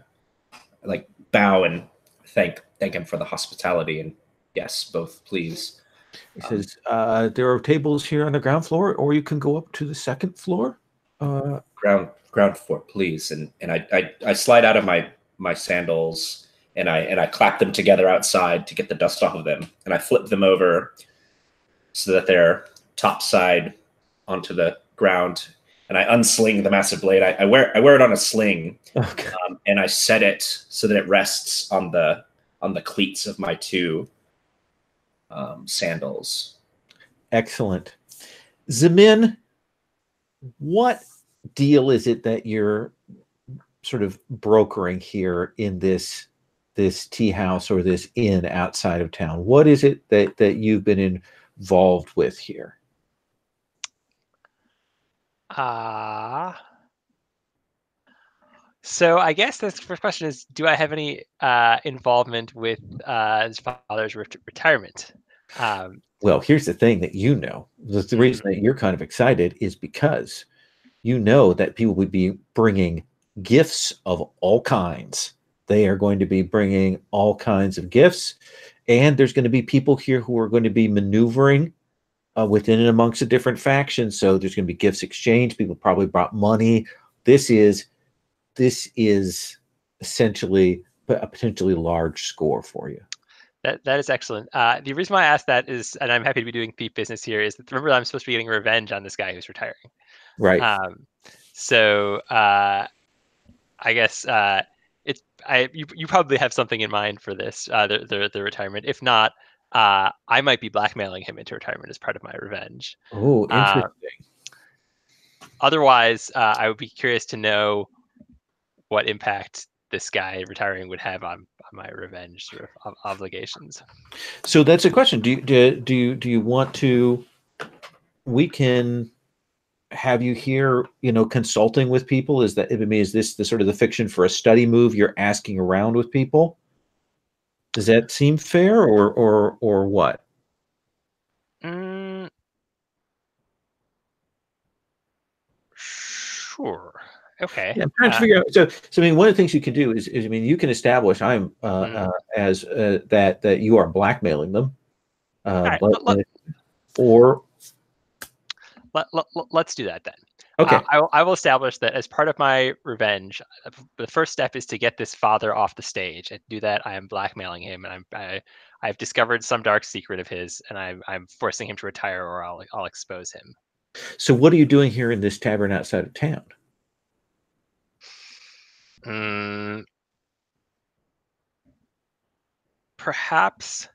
bow and thank him for the hospitality, and yes, both please. He says, there are tables here on the ground floor, or you can go up to the second floor. Ground floor, please. And I slide out of my sandals and I clap them together outside to get the dust off of them, and I flip them over so that they're top side onto the ground, and I unsling the massive blade. I wear it on a sling, okay. And I set it so that it rests on the cleats of my two sandals. Excellent. Zemin, what deal is it that you're sort of brokering here in this tea house or this inn outside of town? What is it that you've been involved with here? So I guess the first question is, do I have any involvement with his father's retirement? Well, here's the thing that the reason that you're kind of excited is because you know that people would be bringing gifts of all kinds. They are going to be bringing all kinds of gifts, and there's going to be people here who are going to be maneuvering within and amongst the different factions. So there's going to be gifts exchanged. People probably brought money. This is essentially a potentially large score for you. That is excellent. The reason why I asked that is, and I'm happy to be doing thief business here, is that remember I'm supposed to be getting revenge on this guy who's retiring. Right. So I guess you probably have something in mind for this, the retirement. If not, I might be blackmailing him into retirement as part of my revenge. Oh, interesting. Otherwise, I would be curious to know what impact this guy retiring would have on my revenge sort of obligations. So that's a question. Do you want to? We can have you here, consulting with people? Is this the sort of the fiction for a study move? You're asking around with people. Does that seem fair, or what? Sure. Okay. Yeah, I'm trying to figure out. So I mean, one of the things you can do is I mean, you can establish I'm as that you are blackmailing them, right, or let's do that then. Okay. I will establish that as part of my revenge, the first step is to get this father off the stage. And to do that, I am blackmailing him, and I've discovered some dark secret of his, and I'm forcing him to retire, or I'll expose him. So what are you doing here in this tavern outside of town? Perhaps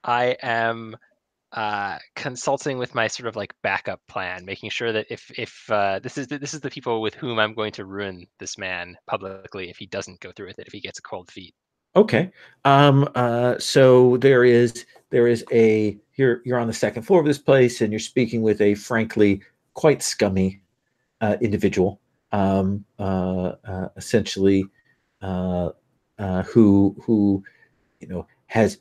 I am consulting with my sort of like backup plan, making sure that if this is the people with whom I'm going to ruin this man publicly if he doesn't go through with it, if he gets a cold feet. Okay. So there is a you're on the second floor of this place, and you're speaking with a frankly quite scummy individual, essentially, who has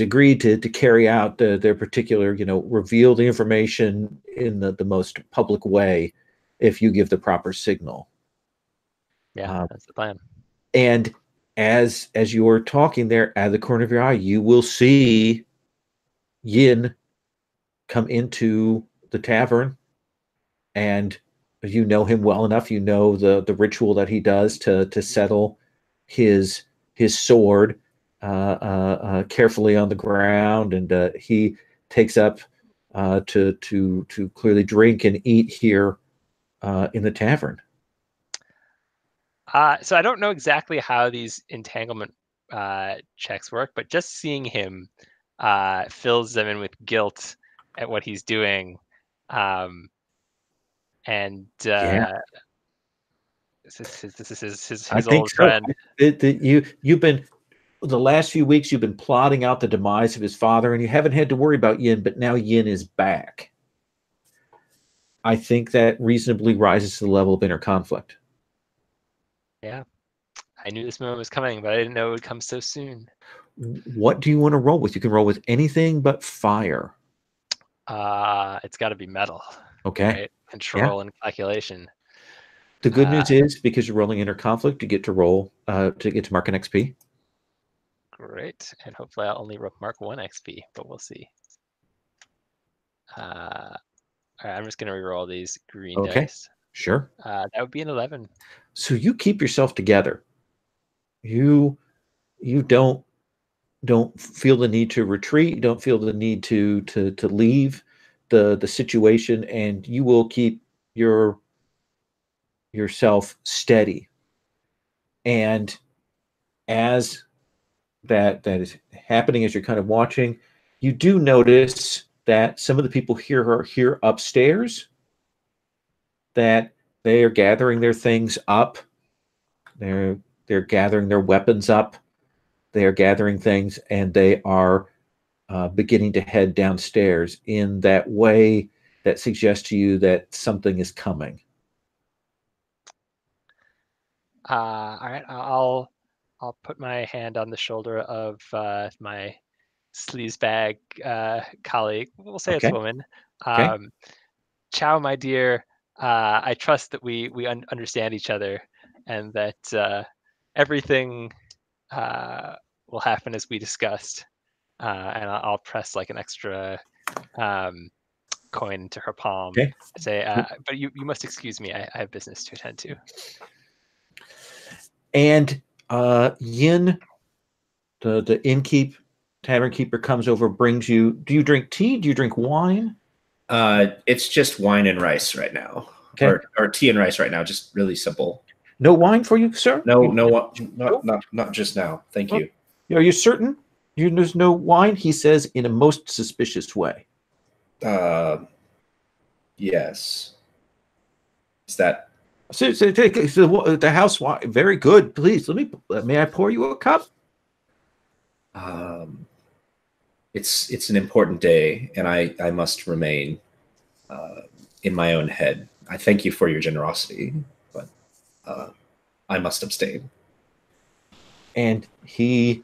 agreed to carry out their particular, reveal the information in the most public way if you give the proper signal. Yeah, that's the plan. And as you're talking there, out of the corner of your eye, you will see Yin come into the tavern, and you know him well enough. You know the ritual that he does to settle his sword carefully on the ground, and he takes up to clearly drink and eat here in the tavern. So I don't know exactly how these entanglement checks work, but just seeing him fills them in with guilt at what he's doing, and this is his old friend. You've been the last few weeks. You've been plotting out the demise of his father, and you haven't had to worry about Yin. But now Yin is back. I think that reasonably rises to the level of inner conflict. Yeah, I knew this moment was coming, but I didn't know it would come so soon. What do you want to roll with? You can roll with anything but fire. It's got to be metal. Okay. Right? Control and calculation. The good news is, because you're rolling inner conflict, you get to roll to get to mark an XP. Great, and hopefully I'll only mark 1 XP, but we'll see. All right, I'm just gonna reroll these green dice. Sure. That would be an 11. So you keep yourself together. You don't feel the need to retreat. You don't feel the need to leave the situation, and you will keep yourself steady. And as that is happening, as you're kind of watching, you do notice that some of the people here are here upstairs, that they are gathering their things up. They're gathering their weapons up. They are gathering things, and they are beginning to head downstairs in that way that suggests to you that something is coming. All right, I'll put my hand on the shoulder of my sleazebag colleague. We'll say it's a woman. Ciao, my dear. I trust that we understand each other, and that everything will happen as we discussed. And I'll press like an extra coin into her palm. Okay. Say, but you must excuse me. I have business to attend to. And Yin, the tavern keeper, comes over, brings you. Do you drink tea? Do you drink wine? It's just wine and rice right now, or tea and rice right now. Just really simple. No wine for you, sir? No, not just now. Thank you. Are you certain? There's no wine? He says in a most suspicious way. Yes. Is that? So the house wine, very good. Please, may I pour you a cup? It's an important day, and I must remain in my own head. I thank you for your generosity, but I must abstain. And he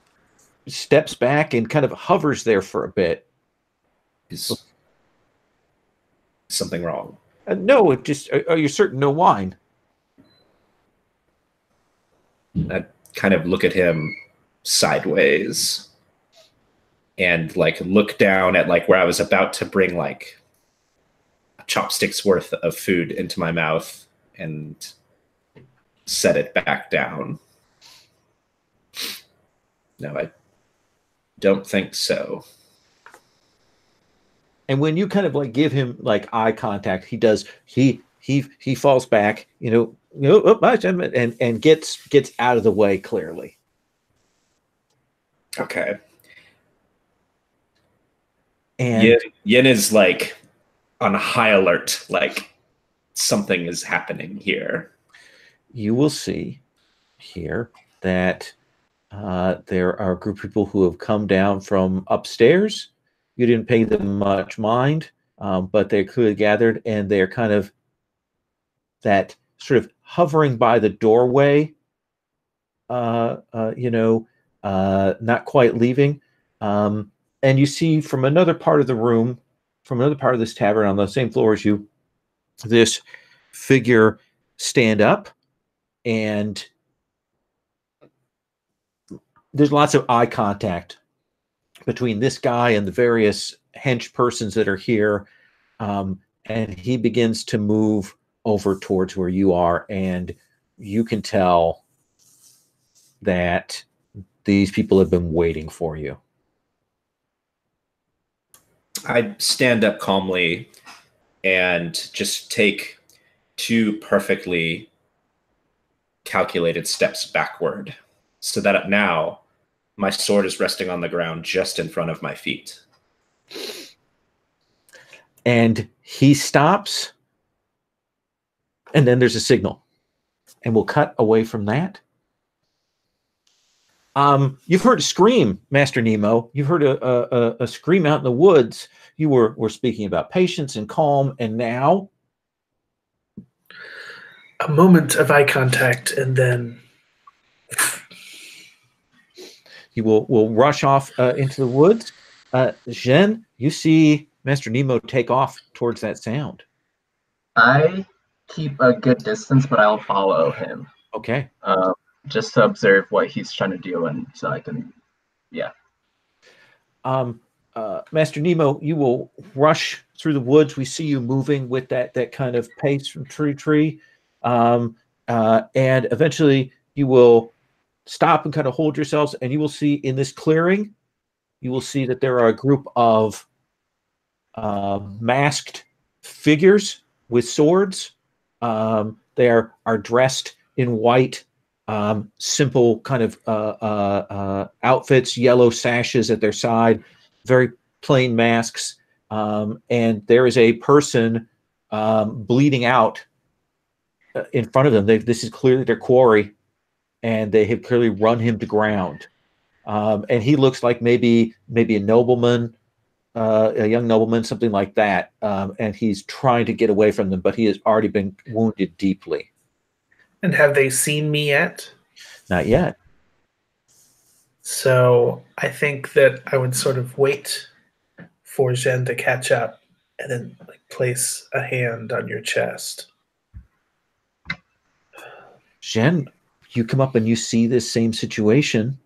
steps back and kind of hovers there for a bit. Is something wrong? No, it just, are you certain no wine? I kind of look at him sideways and like look down at like where I was about to bring like a chopstick's worth of food into my mouth and set it back down. No, I don't think so. And when you kind of like give him like eye contact, he falls back, and gets out of the way clearly. Okay. And Yin is like on high alert, like something is happening here. You will see here that there are a group of people who have come down from upstairs. You didn't pay them much mind, but they're clearly gathered, and they're kind of that sort of hovering by the doorway, not quite leaving. And you see from another part of the room, from another part of this tavern on the same floor as you, this figure stand up, and there's lots of eye contact between this guy and the various hench persons that are here. And he begins to move over towards where you are, and you can tell that these people have been waiting for you. I stand up calmly and just take 2 perfectly calculated steps backward so that now my sword is resting on the ground just in front of my feet. And he stops, and then there's a signal, and we'll cut away from that. You've heard a scream, Master Nemo. You've heard a scream out in the woods. You were speaking about patience and calm, and now a moment of eye contact, and then you will rush off into the woods. Jen, you see Master Nemo take off towards that sound. I keep a good distance, but I'll follow him. Okay. Just to observe what he's trying to do, and so I can, yeah. Master Nemo, you will rush through the woods. We see you moving with that kind of pace from tree to tree. And eventually you will stop and kind of hold yourselves, and you will see in this clearing, you will see that there are a group of masked figures with swords. They are dressed in white, simple kind of outfits, yellow sashes at their side, very plain masks. And there is a person bleeding out in front of them. This is clearly their quarry, and they have clearly run him to ground. And he looks like maybe a nobleman, a young nobleman, something like that. And he's trying to get away from them, but he has already been wounded deeply. And have they seen me yet? Not yet. So I think that I would sort of wait for Jen to catch up, and then place a hand on your chest. Jen, you come up and you see this same situation,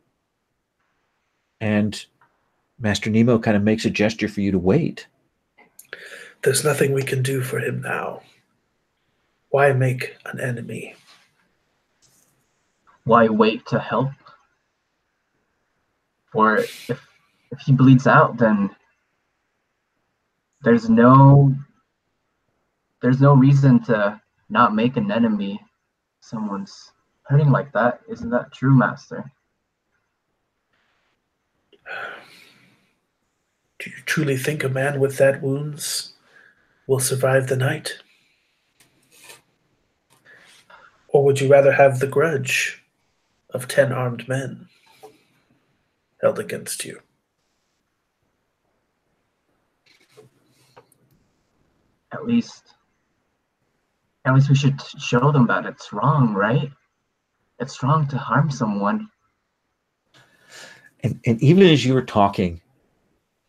and Master Nemo kind of makes a gesture for you to wait. There's nothing we can do for him now. Why make an enemy? Why wait to help? Or if he bleeds out, then there's no reason to not make an enemy. Someone's hurting like that. Isn't that true, Master? Do you truly think a man with that wounds will survive the night? Or would you rather have the grudge of 10 armed men held against you? At least At least we should show them that it's wrong, right? It's wrong to harm someone. And even as you were talking,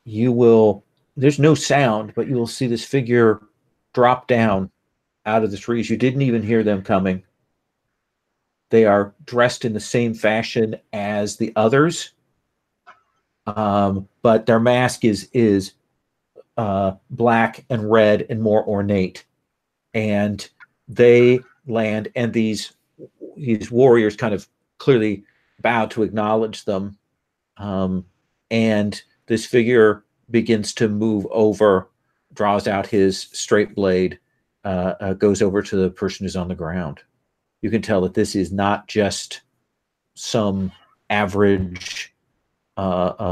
there's no sound, but you will see this figure drop down out of the trees. You didn't even hear them coming. They are dressed in the same fashion as the others, but their mask is black and red and more ornate. And they land, and these warriors kind of clearly bow to acknowledge them. And this figure begins to move over, draws out his straight blade, goes over to the person who's on the ground. You can tell that this is not just some average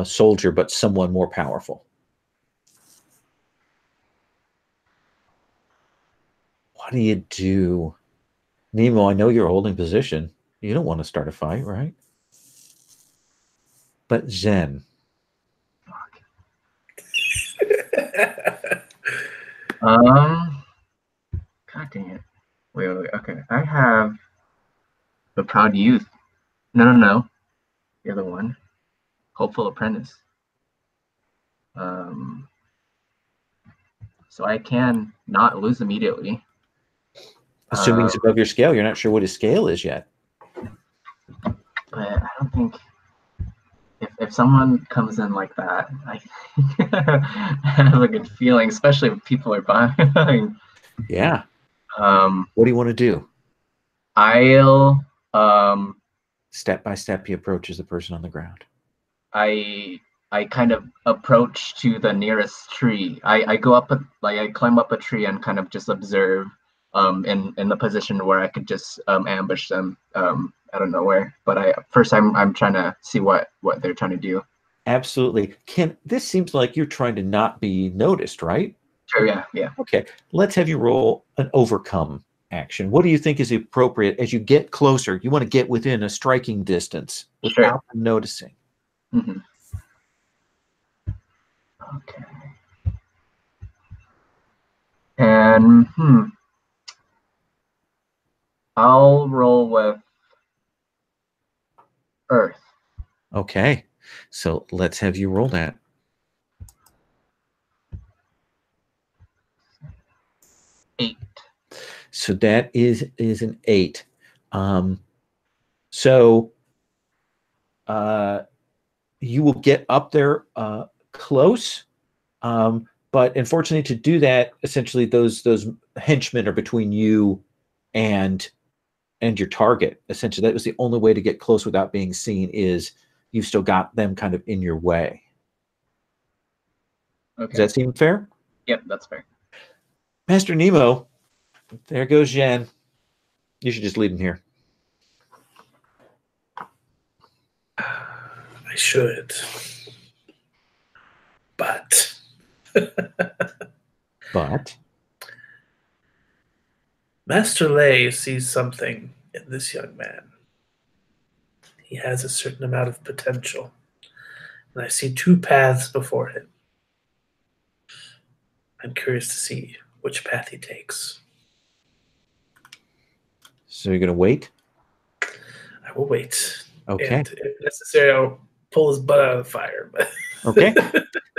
soldier, but someone more powerful. What do you do? Nemo, I know you're holding position. You don't want to start a fight, right? But Zen. God dang it. Wait. Okay. I have the Proud Youth. No. The other one. Hopeful Apprentice. So I can not lose immediately. Assuming he's above your scale, you're not sure what his scale is yet. But I don't think if someone comes in like that, I have a good feeling, especially if people are buying. Yeah. What do you want to do? I'll step by step he approaches the person on the ground. I kind of approach to the nearest tree. I go up I climb up a tree and kind of just observe in the position where I could just ambush them out of nowhere. But I'm trying to see what they're trying to do. Absolutely. This seems like you're trying to not be noticed, right? Sure, yeah. Okay, let's have you roll an overcome action. What do you think is appropriate as you get closer? You want to get within a striking distance without them noticing. Mm-hmm. Okay. And I'll roll with Earth. Okay, so let's have you roll that. Eight. So that is an 8. So you will get up there close, but unfortunately, to do that, essentially those henchmen are between you and your target. Essentially, that was the only way to get close without being seen. Is you've still got them kind of in your way. Okay. Does that seem fair? Yep, that's fair. Master Nemo, there goes Jen. You should just leave him here. I should. But. But. Master Lay sees something in this young man. He has a certain amount of potential. And I see 2 paths before him. I'm curious to see which path he takes. So you're going to wait? I will wait. Okay. And if necessary, I'll pull his butt out of the fire. Okay.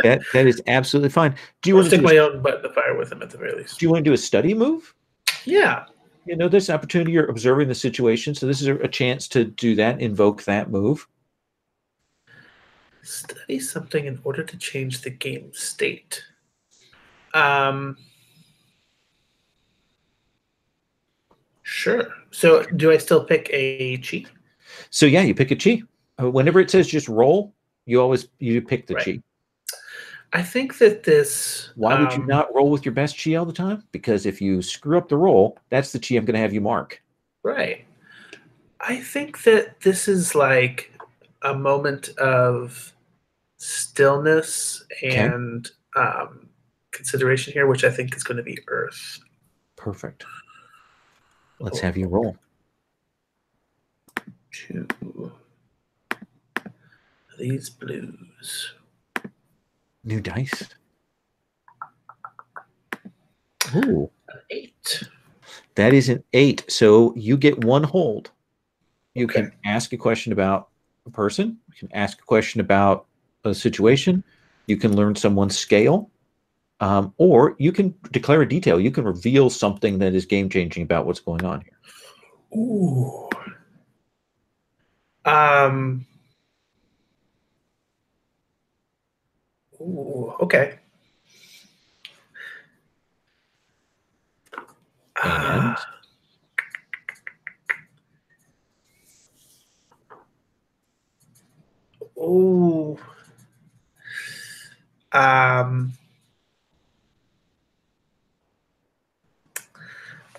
That is absolutely fine. Do you want to stick my own butt in the fire with him at the very least? Do you want to do a study move? Yeah. You know, there's an opportunity. You're observing the situation, so this is a chance to do that, invoke that move. Study something in order to change the game state. Sure. So do I still pick a chi? So yeah, you pick a chi. Whenever it says just roll, you pick the chi. I think that this... Why would you not roll with your best chi all the time? Because if you screw up the roll, that's the chi I'm going to have you mark. Right. I think that this is like a moment of stillness and consideration here, which I think is going to be Earth. Perfect. Let's have you roll. 2 these blues. New dice. Ooh. An 8. That is an 8. So you get 1 hold. You Okay. can ask a question about a person. You can ask a question about a situation. You can learn someone's scale. Or you can declare a detail. You can reveal something that is game-changing about what's going on here. Ooh. Ooh, okay. And Ooh.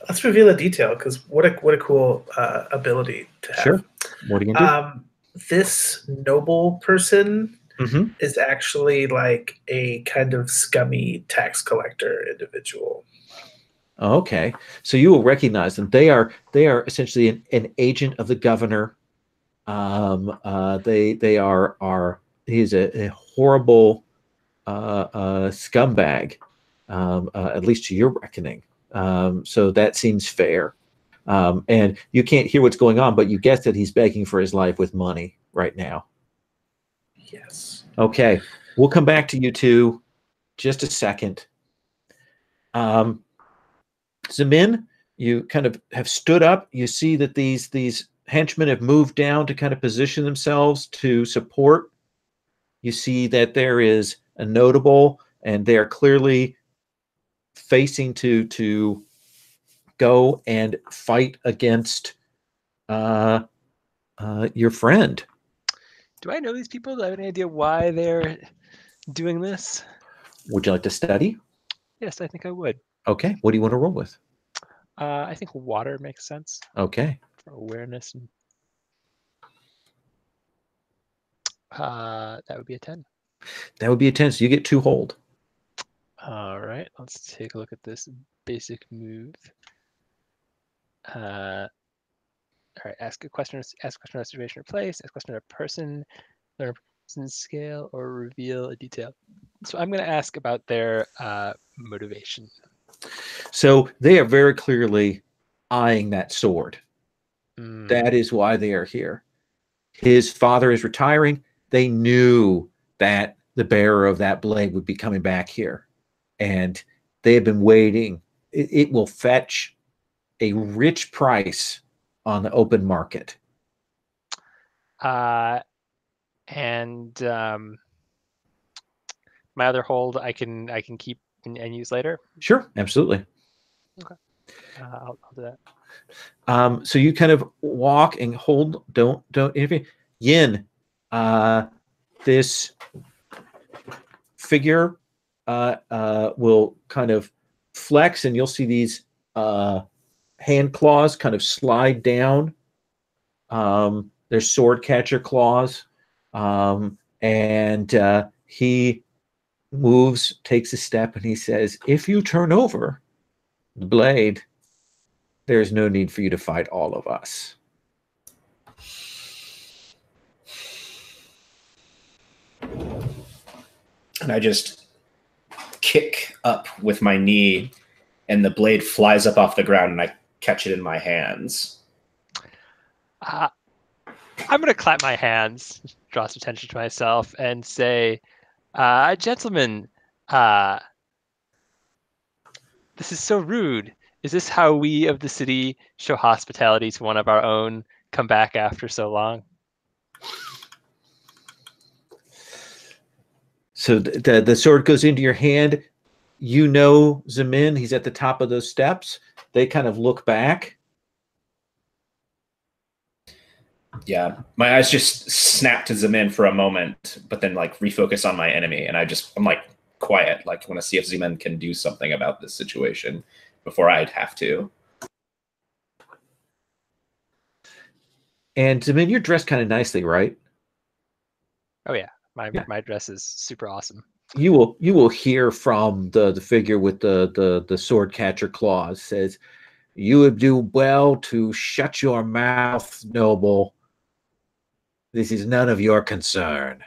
Let's reveal a detail, because what a cool ability to have. sure. What are you gonna This noble person do? is actually like a kind of scummy tax collector individual. Okay, so you will recognize them. They are essentially an agent of the governor. They are he's a horrible scumbag, at least to your reckoning. So that seems fair. And you can't hear what's going on, but you guess that he's begging for his life with money right now. Yes. Okay, we'll come back to you two just a second. Zemin, you kind of have stood up. You see that these henchmen have moved down to kind of position themselves to support. You see that there is a notable, and they're clearly facing to go and fight against your friend. Do I know these people? Do I have any idea why they're doing this? Would you like to study? Yes, I think I would. Okay. What do you want to roll with? I think water makes sense Okay. for awareness. And, that would be a 10. That would be a 10. So you get 2 hold. All right, let's take a look at this basic move. All right, ask a question on a situation or place, ask a question on a person, learn a person's scale, or reveal a detail. So I'm going to ask about their motivation. So they are very clearly eyeing that sword. Mm. That is why they are here. His father is retiring. They knew that the bearer of that blade would be coming back here, and they have been waiting. It will fetch a rich price on the open market. And my other hold I can keep and use later. Sure, absolutely. Okay, I'll do that. So you kind of walk and hold. Don't interfere. Yin, this figure will kind of flex, and you'll see these hand claws kind of slide down. They're sword catcher claws, and he moves, takes a step, and he says, "If you turn over the blade, there's no need for you to fight all of us." And I just kick up with my knee, and the blade flies up off the ground, and I catch it in my hands. I'm going to clap my hands, draw some attention to myself, and say, gentlemen, this is so rude. Is this how we of the city show hospitality to one of our own, come back after so long? So the sword goes into your hand. You know Zemin, he's at the top of those steps. They kind of look back. Yeah, my eyes just snap to Zemin for a moment, but then like refocus on my enemy, and I'm like quiet, like want to see if Zemin can do something about this situation before I'd have to. And Zemin, you're dressed kind of nicely, right? Oh yeah, my dress is super awesome. You will hear from the figure with the sword catcher claws. Says, "You would do well to shut your mouth, noble. This is none of your concern."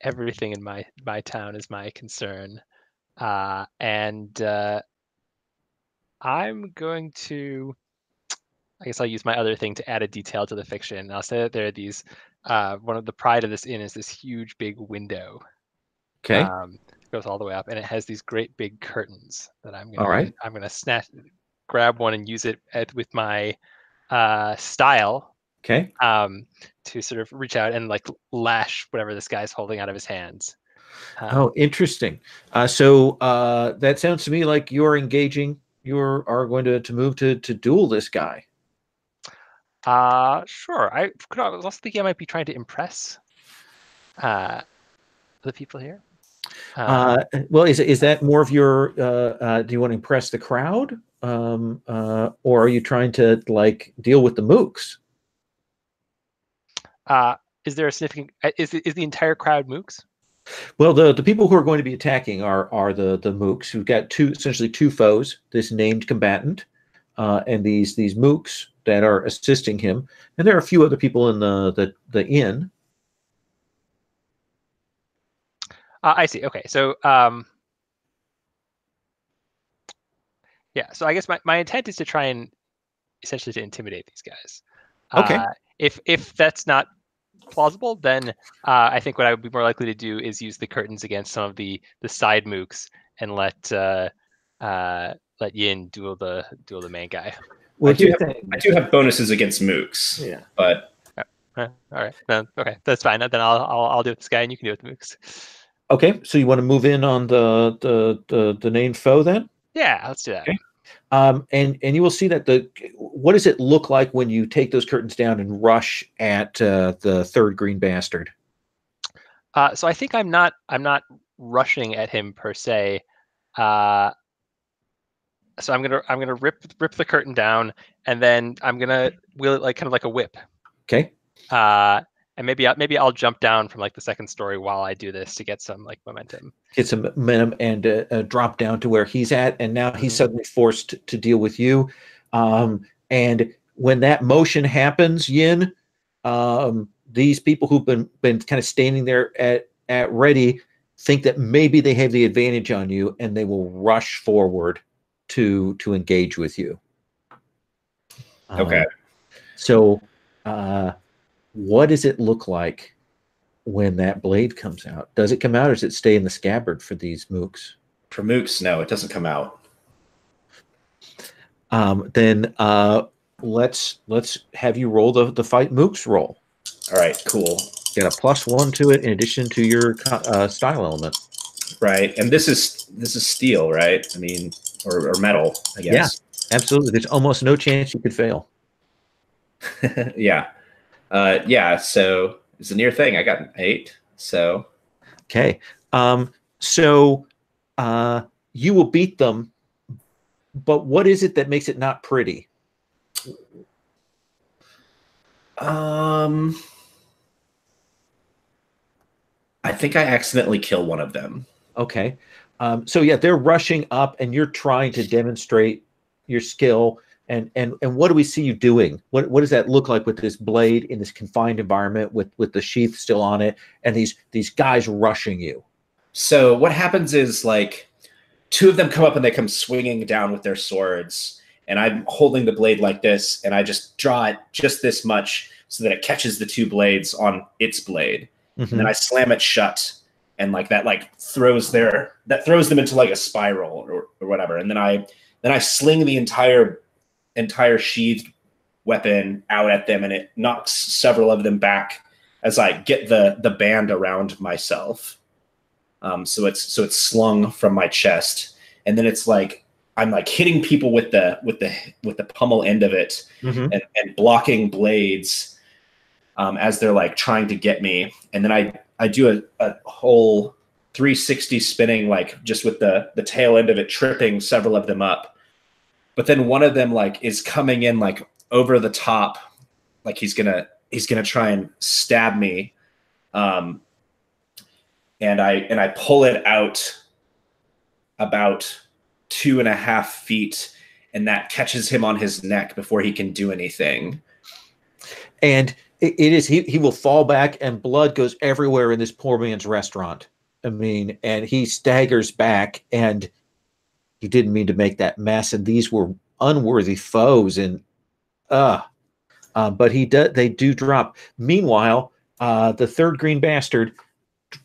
everything in my town is my concern. And I'm going to, I guess I'll use my other thing to add a detail to the fiction. I'll say that there are these, one of the pride of this inn is this huge big window. Okay. Goes all the way up, and it has these great big curtains that I'm All right. gonna grab one and use it with my style. Okay. To sort of reach out and like lash whatever this guy's holding out of his hands. Oh, interesting. So that sounds to me like you're engaging. You are going to move to duel this guy. Sure. I was also thinking I might be trying to impress the people here. Well, is that more of your? Do you want to impress the crowd, or are you trying to like deal with the mooks? Is there a significant? Is the entire crowd mooks? Well, the people who are going to be attacking are the mooks who've got essentially two foes. This named combatant, and these mooks that are assisting him, and there are a few other people in the inn. I see. Okay, so yeah. So I guess my intent is to try and essentially to intimidate these guys. Okay. If that's not plausible, then I think what I would be more likely to do is use the curtains against some of the side mooks and let Yin duel the main guy. Well, I do have bonuses against mooks. Yeah. But all right. Then, okay, that's fine. Then I'll do it with this guy, and you can do it with the mooks. Okay, so you want to move in on the named foe then? Yeah, let's do that. Okay. And you will see that what does it look like when you take those curtains down and rush at the third green bastard? So I think I'm not rushing at him per se. So I'm gonna rip the curtain down, and then I'm gonna wheel it like kind of like a whip. Okay. And maybe I'll jump down from like the second story while I do this to get some like momentum. Get some momentum and drop down to where he's at, and now he's suddenly forced to deal with you. And when that motion happens, Yin, these people who've been kind of standing there at ready think that maybe they have the advantage on you, and they will rush forward to engage with you. Okay. So, what does it look like when that blade comes out? Does it come out, or does it stay in the scabbard for these mooks? For mooks, no, it doesn't come out. Then let's have you roll the fight mooks roll. All right, cool. Get a +1 to it in addition to your style element. Right, and this is steel, right? I mean, or metal, I guess. Yeah, absolutely. There's almost no chance you could fail. Yeah. Yeah, so it's a near thing. I got an 8. So okay. So you will beat them, but what is it that makes it not pretty? I think I accidentally kill one of them. Okay. So yeah, they're rushing up, and you're trying to demonstrate your skill. And what do we see you doing? What does that look like with this blade in this confined environment with the sheath still on it, and these guys rushing you? So what happens is like 2 of them come up and they come swinging down with their swords, and I'm holding the blade like this, and I just draw it just this much so that it catches the 2 blades on its blade, and then I slam it shut, and like that throws them into like a spiral or whatever, and then I sling the entire sheathed weapon out at them, and it knocks several of them back as I get the band around myself. So it's slung from my chest, and then it's like I'm like hitting people with the pummel end of it, and blocking blades as they're like trying to get me, and then I do a whole 360 spinning, like just with the tail end of it, tripping several of them up. But then one of them like is coming in like over the top, like he's gonna try and stab me, and I pull it out about 2.5 feet, and that catches him on his neck before he can do anything. And It is. He will fall back, and blood goes everywhere in this poor man's restaurant. I mean, and he staggers back, and he didn't mean to make that mess. And these were unworthy foes, and but they do drop. Meanwhile, the third green bastard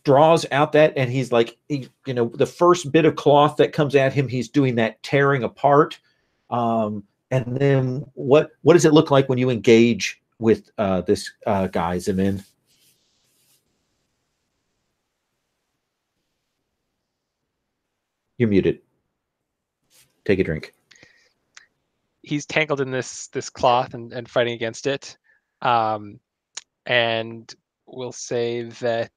draws out that, and he's like, the first bit of cloth that comes at him, he's doing that tearing apart. And then what does it look like when you engage with this guy, Zemin? You're muted. Take a drink. He's tangled in this cloth and fighting against it. And we'll say that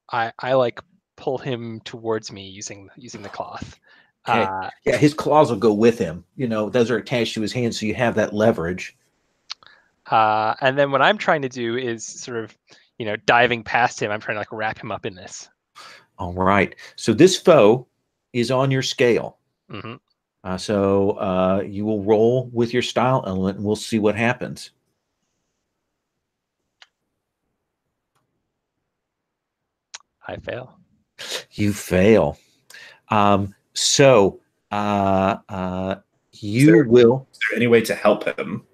I like pull him towards me using the cloth. Okay. Yeah, his claws will go with him. Those are attached to his hands, so you have that leverage. And then what I'm trying to do is sort of, diving past him. I'm trying to like wrap him up in this. All right. So this foe is on your scale. Mm-hmm. So you will roll with your style element, and we'll see what happens. I fail. You fail. So you will. Is there any way to help him?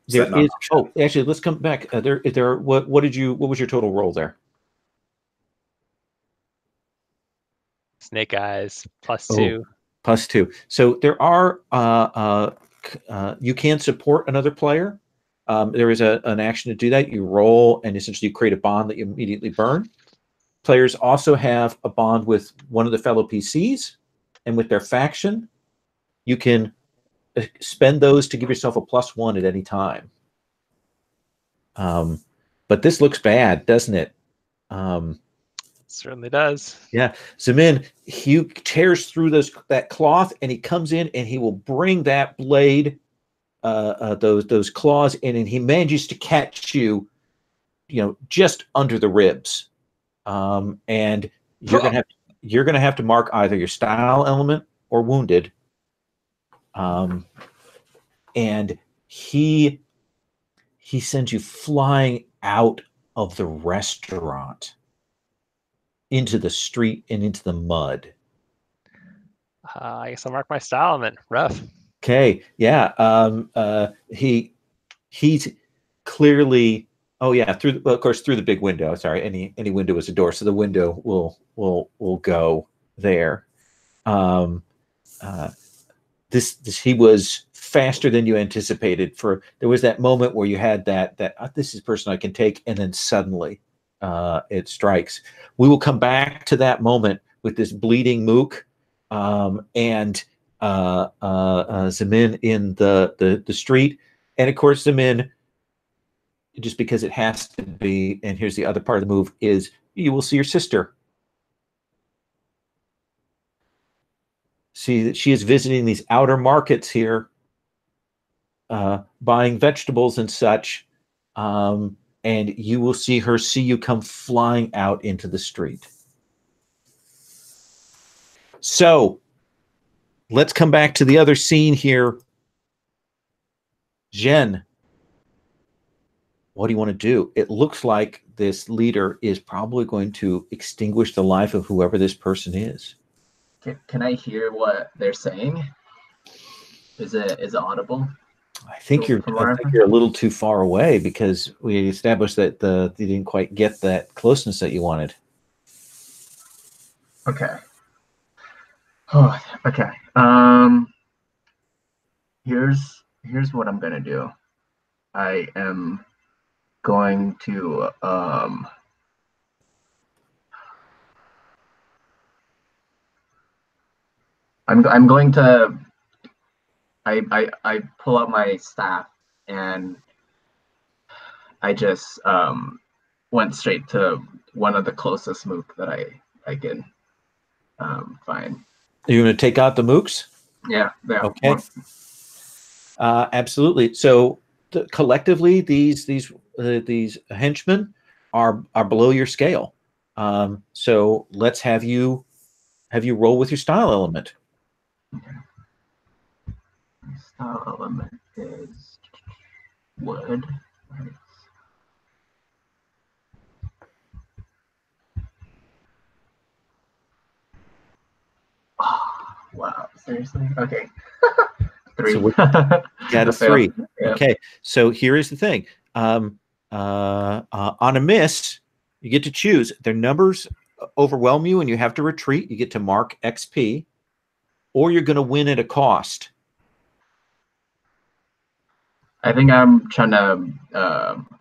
There is. Oh, actually, let's come back. There. What was your total roll there? Snake eyes +2. +2. So there are. You can support another player. There is an action to do that. You roll, and essentially you create a bond that you immediately burn. Players also have a bond with one of the fellow PCs, and with their faction, you can spend those to give yourself a +1 at any time. But this looks bad, doesn't it? Certainly does. Yeah. Zemin, he tears through that cloth, and he comes in, and he will bring that blade, those claws in, and he manages to catch you, just under the ribs. And you're gonna have to mark either your style element or wounded. And he sends you flying out of the restaurant into the street and into the mud. I guess I'll mark my style element. Rough. Okay. Yeah. He's clearly. Oh yeah, through the big window. Sorry, any window is a door, so the window will go there. He was faster than you anticipated. There was that moment where you had that this is a person I can take, and then suddenly it strikes. We will come back to that moment with this bleeding mook and Zemin in the street, and of course Zemin. Just because it has to be, and here's the other part of the move, is you will see your sister. See that she is visiting these outer markets here, buying vegetables and such, and you will see you come flying out into the street. So, let's come back to the other scene here. Jen. What do you want to do? It looks like this leader is probably going to extinguish the life of whoever this person is. Can I hear what they're saying? Is it audible? I think you're a little too far away, because we established that you didn't quite get that closeness that you wanted. Okay. Oh, okay. Here's what I'm gonna do. I am going to I'm going to I pull out my staff, and I just went straight to one of the closest mook that I can find. Are you going to take out the mooks? Yeah. Okay. Absolutely. So collectively, these henchmen are below your scale. So let's have you roll with your style element. Okay. My style element is wood. Right. Wow, seriously? Okay. 3. So got a 3. Yep. Okay, so here is the thing. On a miss, you get to choose. Their numbers overwhelm you and you have to retreat. You get to mark XP, or you're going to win at a cost. I think I'm trying to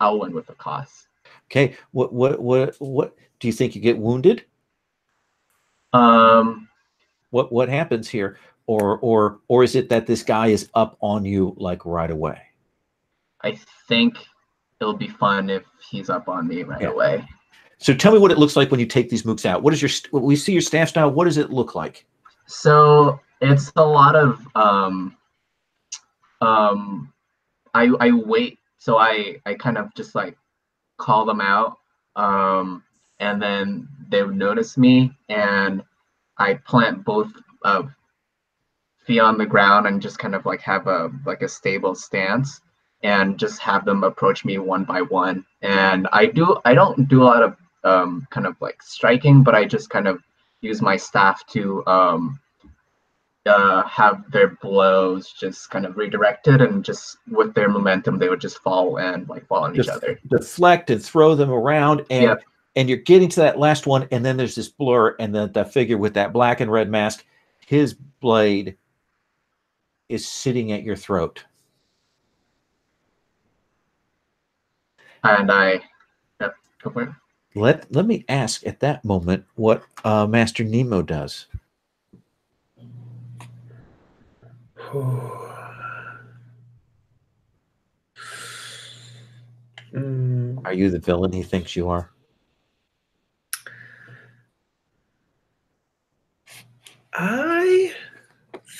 outwin with the cost. Okay, what do you think? You get wounded? What happens here? Or is it that this guy is up on you like right away? I think it'll be fun if he's up on me right away. So tell me what it looks like when you take these mooks out. What is your? When we see your staff style, what does it look like? So it's a lot of I wait. So I kind of just like call them out, and then they would notice me, and I plant both feet on the ground and just kind of like have a stable stance, and just have them approach me one by one. And I don't do a lot of kind of like striking, but I just kind of use my staff to have their blows just kind of redirected, and just with their momentum they would just fall and like fall on each other. Deflect and throw them around, and and you're getting to that last one, and then there's this blur, and then the figure with that black and red mask, his blade is sitting at your throat. And I go for it. Let me ask at that moment what Master Nemo does. Are you the villain he thinks you are? I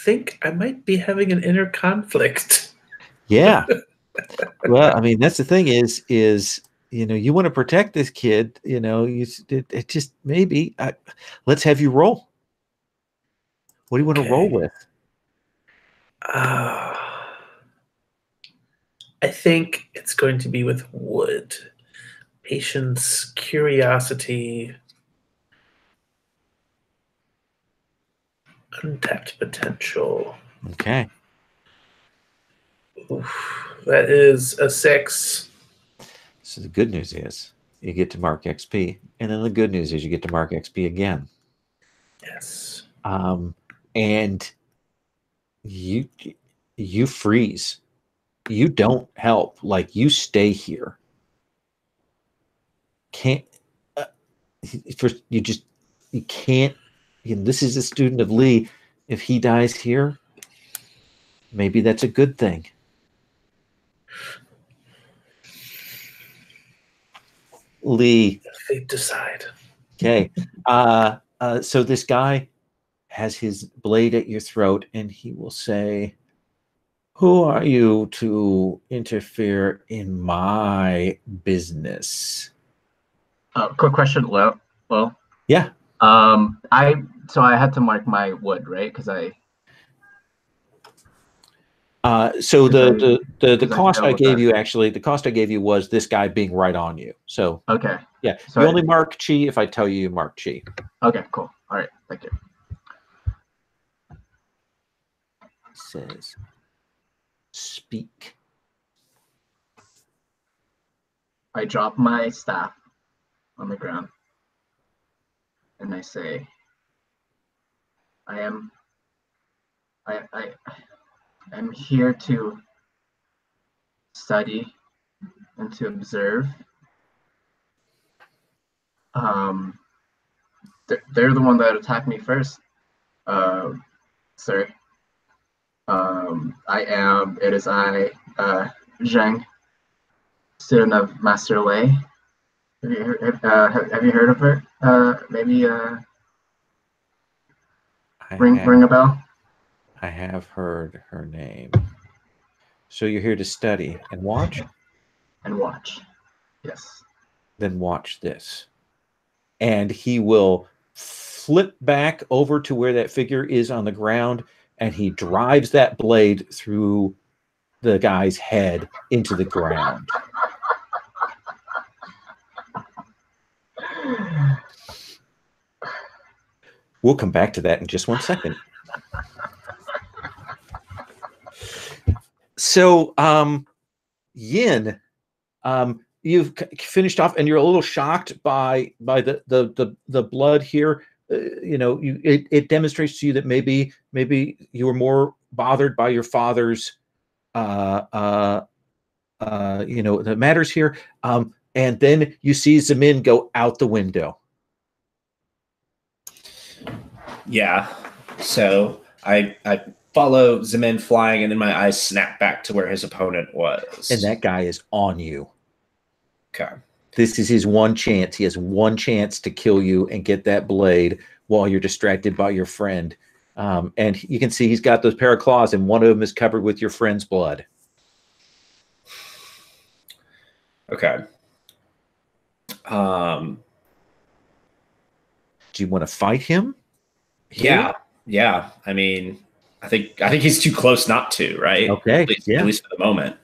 think I might be having an inner conflict. Yeah. Well, I mean, that's the thing is you want to protect this kid. It just maybe. Let's have you roll. What do you want to roll with? I think it's going to be with wood. Patience, curiosity, untapped potential. Okay. Oof, that is a 6. So the good news is you get to mark XP, and then the good news is you get to mark XP again. Yes. And you freeze. You don't help. Like, you stay here. Can't. First, you can't. This is a student of Lee. If he dies here, maybe that's a good thing. Lee. They decide. Okay. So this guy has his blade at your throat, and he will say, "Who are you to interfere in my business?" Quick question, Will. Yeah. I had to mark my wood, right? Because so the cost I gave you, actually, the cost I gave you was this guy being right on you. So okay. Yeah. So you only mark chi if I tell you mark chi. Okay, cool. All right, thank you. Says speak. I drop my staff on the ground and I say, I am here to study and to observe. They're the one that attacked me first, sir. It is I, Zheng, student of Master Lei. Have you heard of her? Maybe ring a bell? I have heard her name. So you're here to study and watch? And watch, yes. Then watch this. And he will flip back over to where that figure is on the ground, and he drives that blade through the guy's head into the ground. We'll come back to that in just one second. So, Yin, you've finished off, and you're a little shocked by the blood here. It demonstrates to you that maybe you were more bothered by your father's the matters here. And then you see Zemin go out the window. Yeah. So I follow Zemin flying, and then my eyes snap back to where his opponent was. And that guy is on you. Okay. This is his one chance. He has one chance to kill you and get that blade while you're distracted by your friend. And you can see he's got those pair of claws, and one of them is covered with your friend's blood. Okay. Do you want to fight him? Yeah. Yeah. I mean, I think he's too close not to, right? Okay. At least for the moment.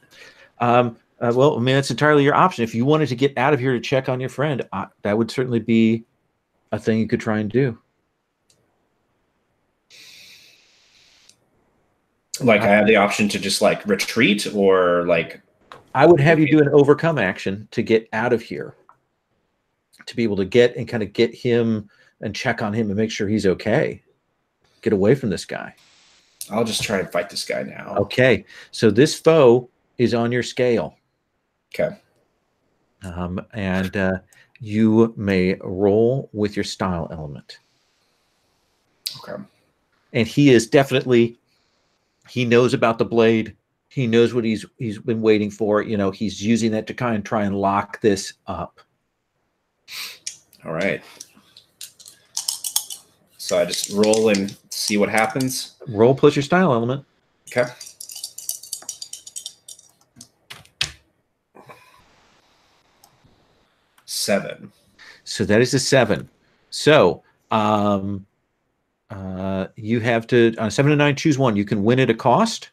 Well, I mean, that's entirely your option. If you wanted to get out of here to check on your friend, that would certainly be a thing you could try and do. Like, I have the option to just like retreat, or like. I would have you do an overcome action to get out of here, to be able to get and kind of get him and check on him and make sure he's okay. Get away from this guy. I'll just try and fight this guy now. Okay. So this foe is on your scale. Okay. And you may roll with your style element. Okay. And he is definitely, he knows about the blade. He knows what he's been waiting for. You know, he's using that to kind of try and lock this up. All right. So I just roll and see what happens. Roll plus your style element. Okay. Seven. So that is a 7. So you have to, on 7 and 9, choose one. You can win at a cost,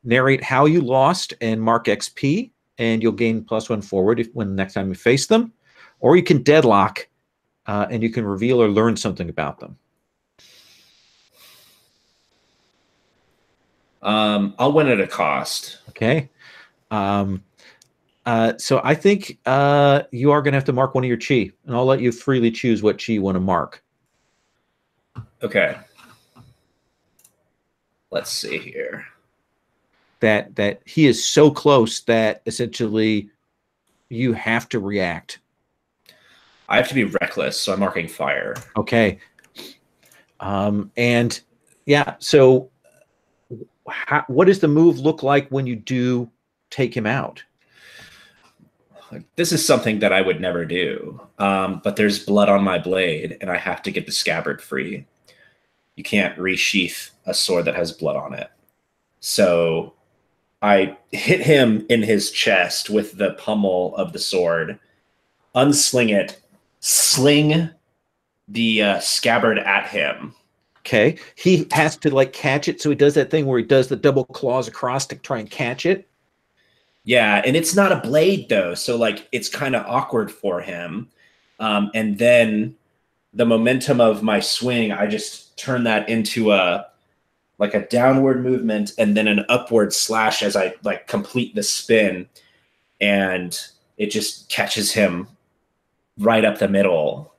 narrate how you lost, and mark XP, and you'll gain +1 forward when the next time you face them. Or you can deadlock, and you can reveal or learn something about them. I'll win at a cost. Okay. So I think you are going to have to mark one of your chi, and I'll let you freely choose what chi you want to mark. Okay. Let's see here. That he is so close that essentially you have to react. I have to be reckless, so I'm marking fire. Okay. And yeah, so what does the move look like when you do take him out? This is something that I would never do, but there's blood on my blade, and I have to get the scabbard free. You can't resheath a sword that has blood on it. So I hit him in his chest with the pommel of the sword, unsling it, sling the scabbard at him. Okay. He has to like catch it, so he does that thing where he does the double claws across to try and catch it. Yeah, and it's not a blade though, so like it's kind of awkward for him. And then the momentum of my swing, I just turn that into a downward movement and then an upward slash as I like complete the spin, and it just catches him right up the middle.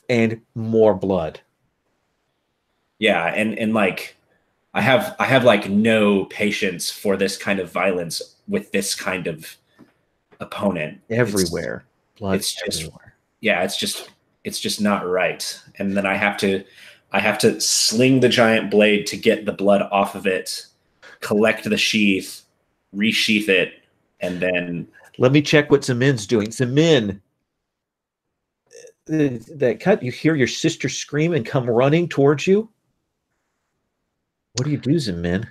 And more blood. Yeah, and like I have like no patience for this kind of violence with this kind of opponent. Everywhere. Blood it's just everywhere. Yeah, it's just not right. And then I have to sling the giant blade to get the blood off of it, collect the sheath, resheath it, and then let me check what Zemin's doing. Zemin, that cut, you hear your sister scream and come running towards you. What do you do, Zemin?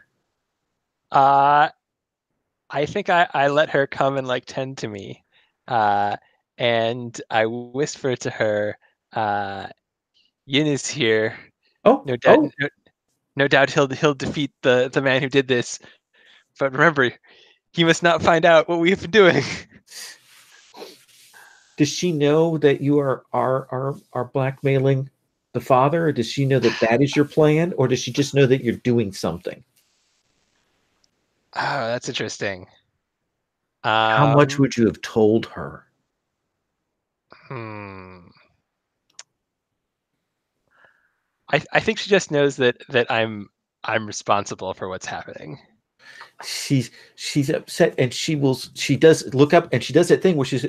I think I let her come and like tend to me, and I whisper to her, "Yin is here. Oh, no doubt he'll defeat the man who did this. But remember, he must not find out what we've been doing." Does she know that you are blackmailing the father, or does she know that is your plan, or does she just know that you're doing something? Oh, that's interesting. How much would you have told her? I think she just knows that I'm responsible for what's happening. She's upset, and she does look up, and she does that thing where she's,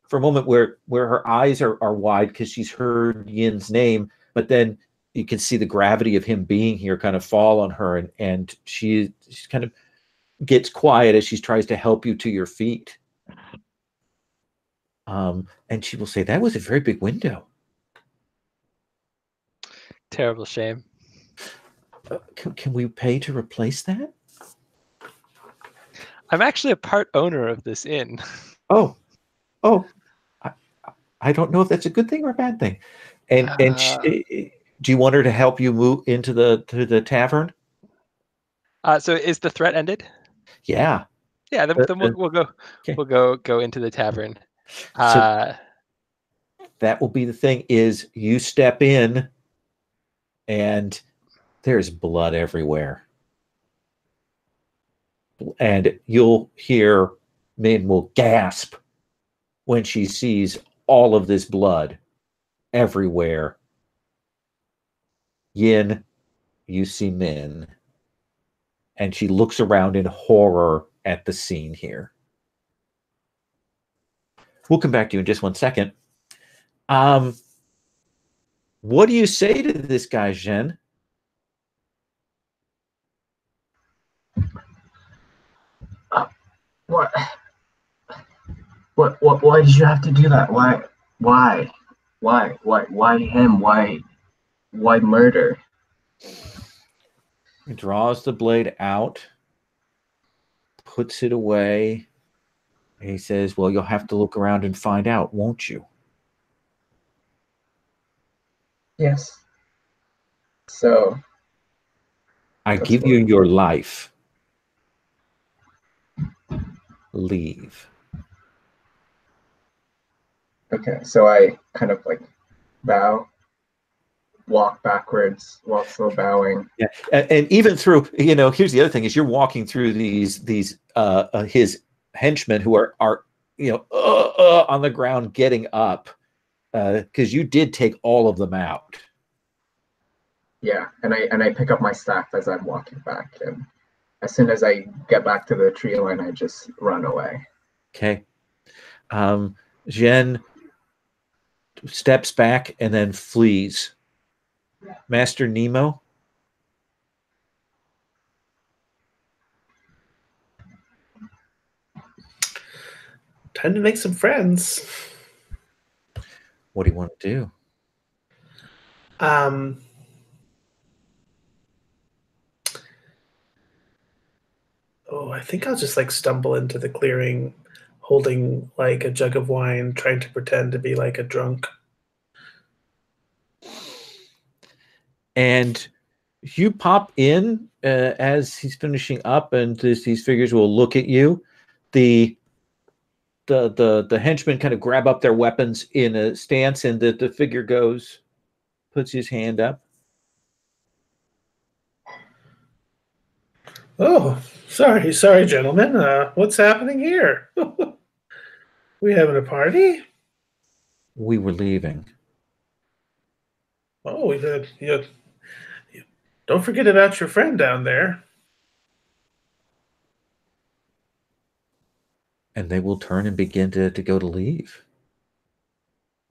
for a moment where her eyes are wide because she's heard Yin's name, but then you can see the gravity of him being here kind of fall on her, and she kind of gets quiet as she tries to help you to your feet. And she will say, "That was a very big window. Terrible shame. Can we pay to replace that?" I'm actually a part owner of this inn. Oh, I don't know if that's a good thing or a bad thing. And do you want her to help you move into the tavern? So is the threat ended? Yeah. Yeah. Then we'll go. Okay. We'll go into the tavern. So that will be the thing. Is you step in, and there's blood everywhere. And you'll hear Min will gasp when she sees all of this blood everywhere. Yin, you see Min, and she looks around in horror at the scene here. We'll come back to you in just 1 second. What do you say to this guy, Zhen? What? Why did you have to do that? Why him? Why murder? He draws the blade out, puts it away. And he says, "Well, you'll have to look around and find out, won't you?" Yes. So I give you your life. Leave. Okay, so I kind of like bow, walk backwards while still bowing. Yeah, and even through, here's the other thing: is you're walking through these his henchmen who are on the ground getting up because you did take all of them out. Yeah, and I pick up my staff as I'm walking back, and as soon as I get back to the tree line, I just run away. Okay. Zhen steps back and then flees. Master Nemo? Time to make some friends. What do you want to do? I think I'll just like stumble into the clearing holding like a jug of wine, trying to pretend to be like a drunk. And you pop in as he's finishing up, and these figures will look at you. The henchmen kind of grab up their weapons in a stance, and the figure puts his hand up. Oh, sorry, gentlemen. What's happening here? We having a party? We were leaving. Oh, we did. Don't forget about your friend down there. And they will turn and begin to go to leave.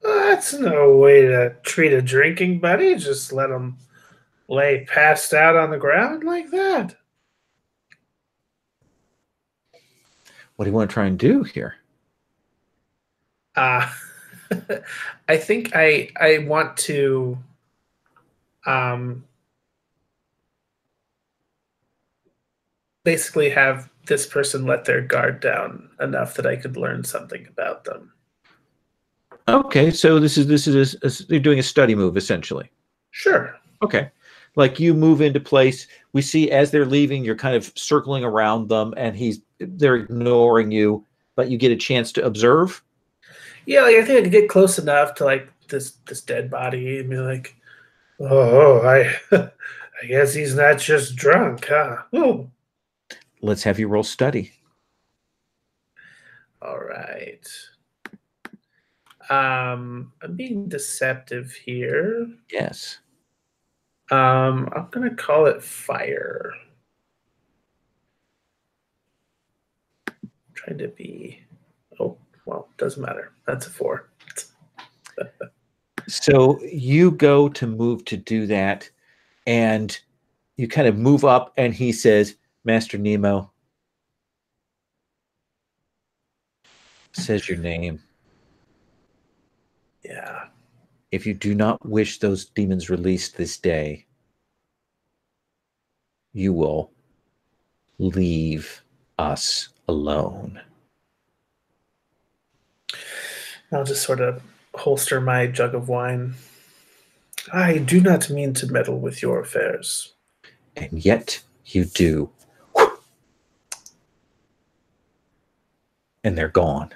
That's no way to treat a drinking buddy. Just let him lay passed out on the ground like that. What do you want to try and do here? I think I want to basically have this person let their guard down enough that I could learn something about them. Okay, so this is you're doing a study move essentially. Sure. Okay. Like you move into place. We see as they're leaving, you're kind of circling around them, and they're ignoring you, but you get a chance to observe. Yeah, like I think I could get close enough to like this dead body and be like, I guess he's not just drunk, huh? Ooh. let's have you roll study. All right. I'm being deceptive here. Yes. I'm gonna call it fire. I'm trying to be. Oh well, doesn't matter. That's a 4. So you go to move to do that, and you kind of move up, and he says, Master Nemo, says your name. Yeah. If you do not wish those demons released this day, you will leave us alone. I'll just sort of holster my jug of wine. I do not mean to meddle with your affairs. And yet you do. And they're gone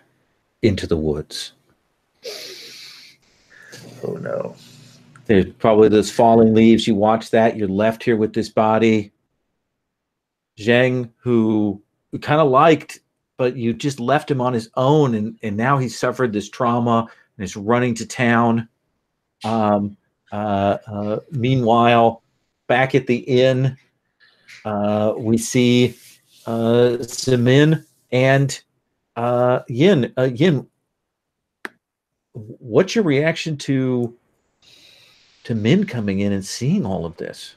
into the woods. Oh no. There's probably those falling leaves. You watch that. You're left here with this body. Zheng, who you kind of liked, but you just left him on his own, and now he's suffered this trauma and is running to town. Meanwhile, back at the inn, we see Zemin and Yin. Yin, what's your reaction to Min coming in and seeing all of this?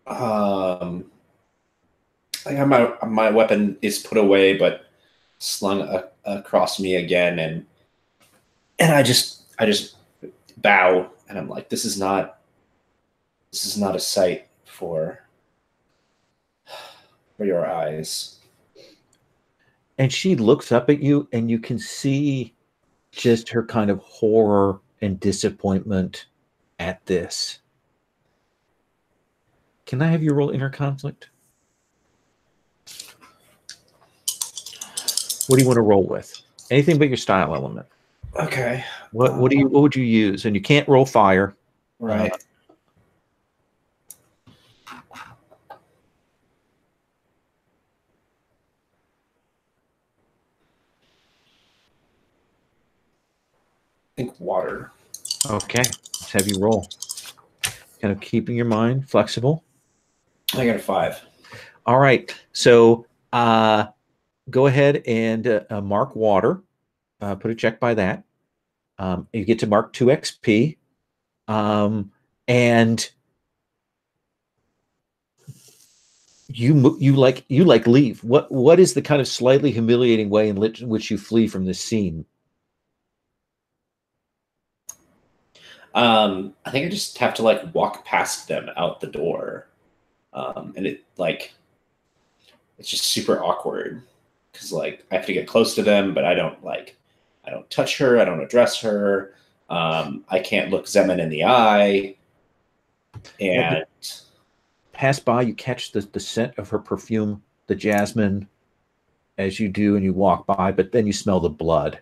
I think my weapon is put away, but slung across me again, and I just bow, and I'm like, this is not a sight for your eyes. And she looks up at you, and you can see just her kind of horror and disappointment at this. Can I have you roll inner conflict? What do you want to roll with? Anything but your style element. Okay. What would you use? And you can't roll fire. Right. I think water. Okay. Let's have you roll. Kind of keeping your mind flexible. I got a 5. All right. So go ahead and mark water. Put a check by that. You get to mark 2 XP. And you leave. What is the kind of slightly humiliating way in which you flee from this scene? I think I just have to walk past them out the door, and it's just super awkward because I have to get close to them, but I don't touch her, I don't address her, I can't look Zemin in the eye, and pass by. You catch the scent of her perfume, the jasmine, as you do, and you walk by, but then you smell the blood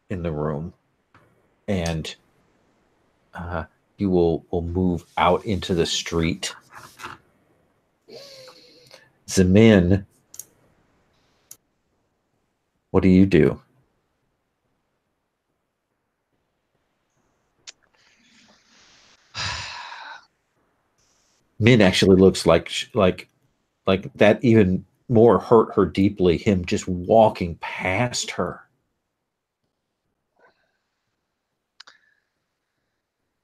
in the room, and you will move out into the street. Zemin, what do you do? Min actually looks like that even more hurt her deeply, him just walking past her.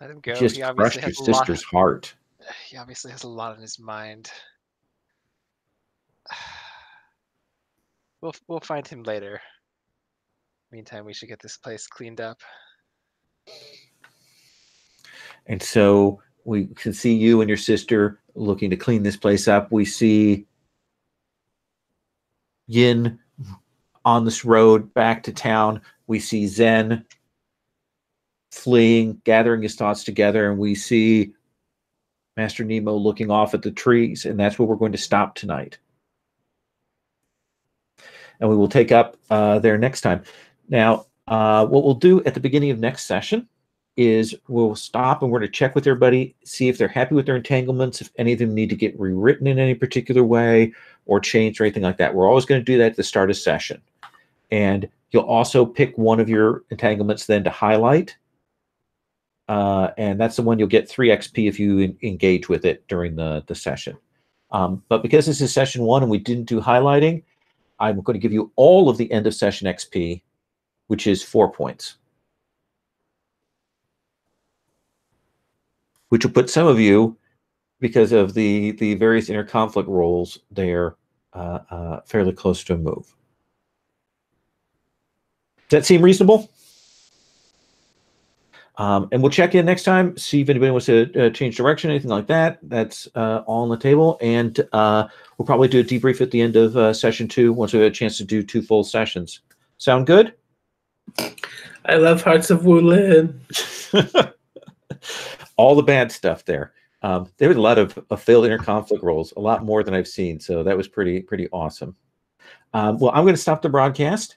Let him go. Just crushed your sister's heart. He obviously has a lot on his mind. We'll find him later. Meantime, we should get this place cleaned up. And so we can see you and your sister looking to clean this place up. We see Yin on this road back to town. We see Zen fleeing, gathering his thoughts together, and we see Master Nemo looking off at the trees, and that's where we're going to stop tonight. And we will take up there next time. Now, what we'll do at the beginning of next session is we'll stop and we're going to check with everybody, see if they're happy with their entanglements, if any of them need to get rewritten in any particular way or changed or anything like that. We're always going to do that at the start of session. And you'll also pick one of your entanglements then to highlight. And that's the one you'll get 3 XP if you engage with it during the session. But because this is session 1 and we didn't do highlighting, I'm going to give you all of the end of session XP, which is 4 points. Which will put some of you, because of the various interconflict roles, there fairly close to a move. Does that seem reasonable? And we'll check in next time, see if anybody wants to change direction, anything like that. That's all on the table. And we'll probably do a debrief at the end of session 2 once we have a chance to do 2 full sessions. Sound good? I love Hearts of Wulin. All the bad stuff there. There was a lot of failed interconflict roles, a lot more than I've seen. So that was pretty awesome. Well, I'm going to stop the broadcast.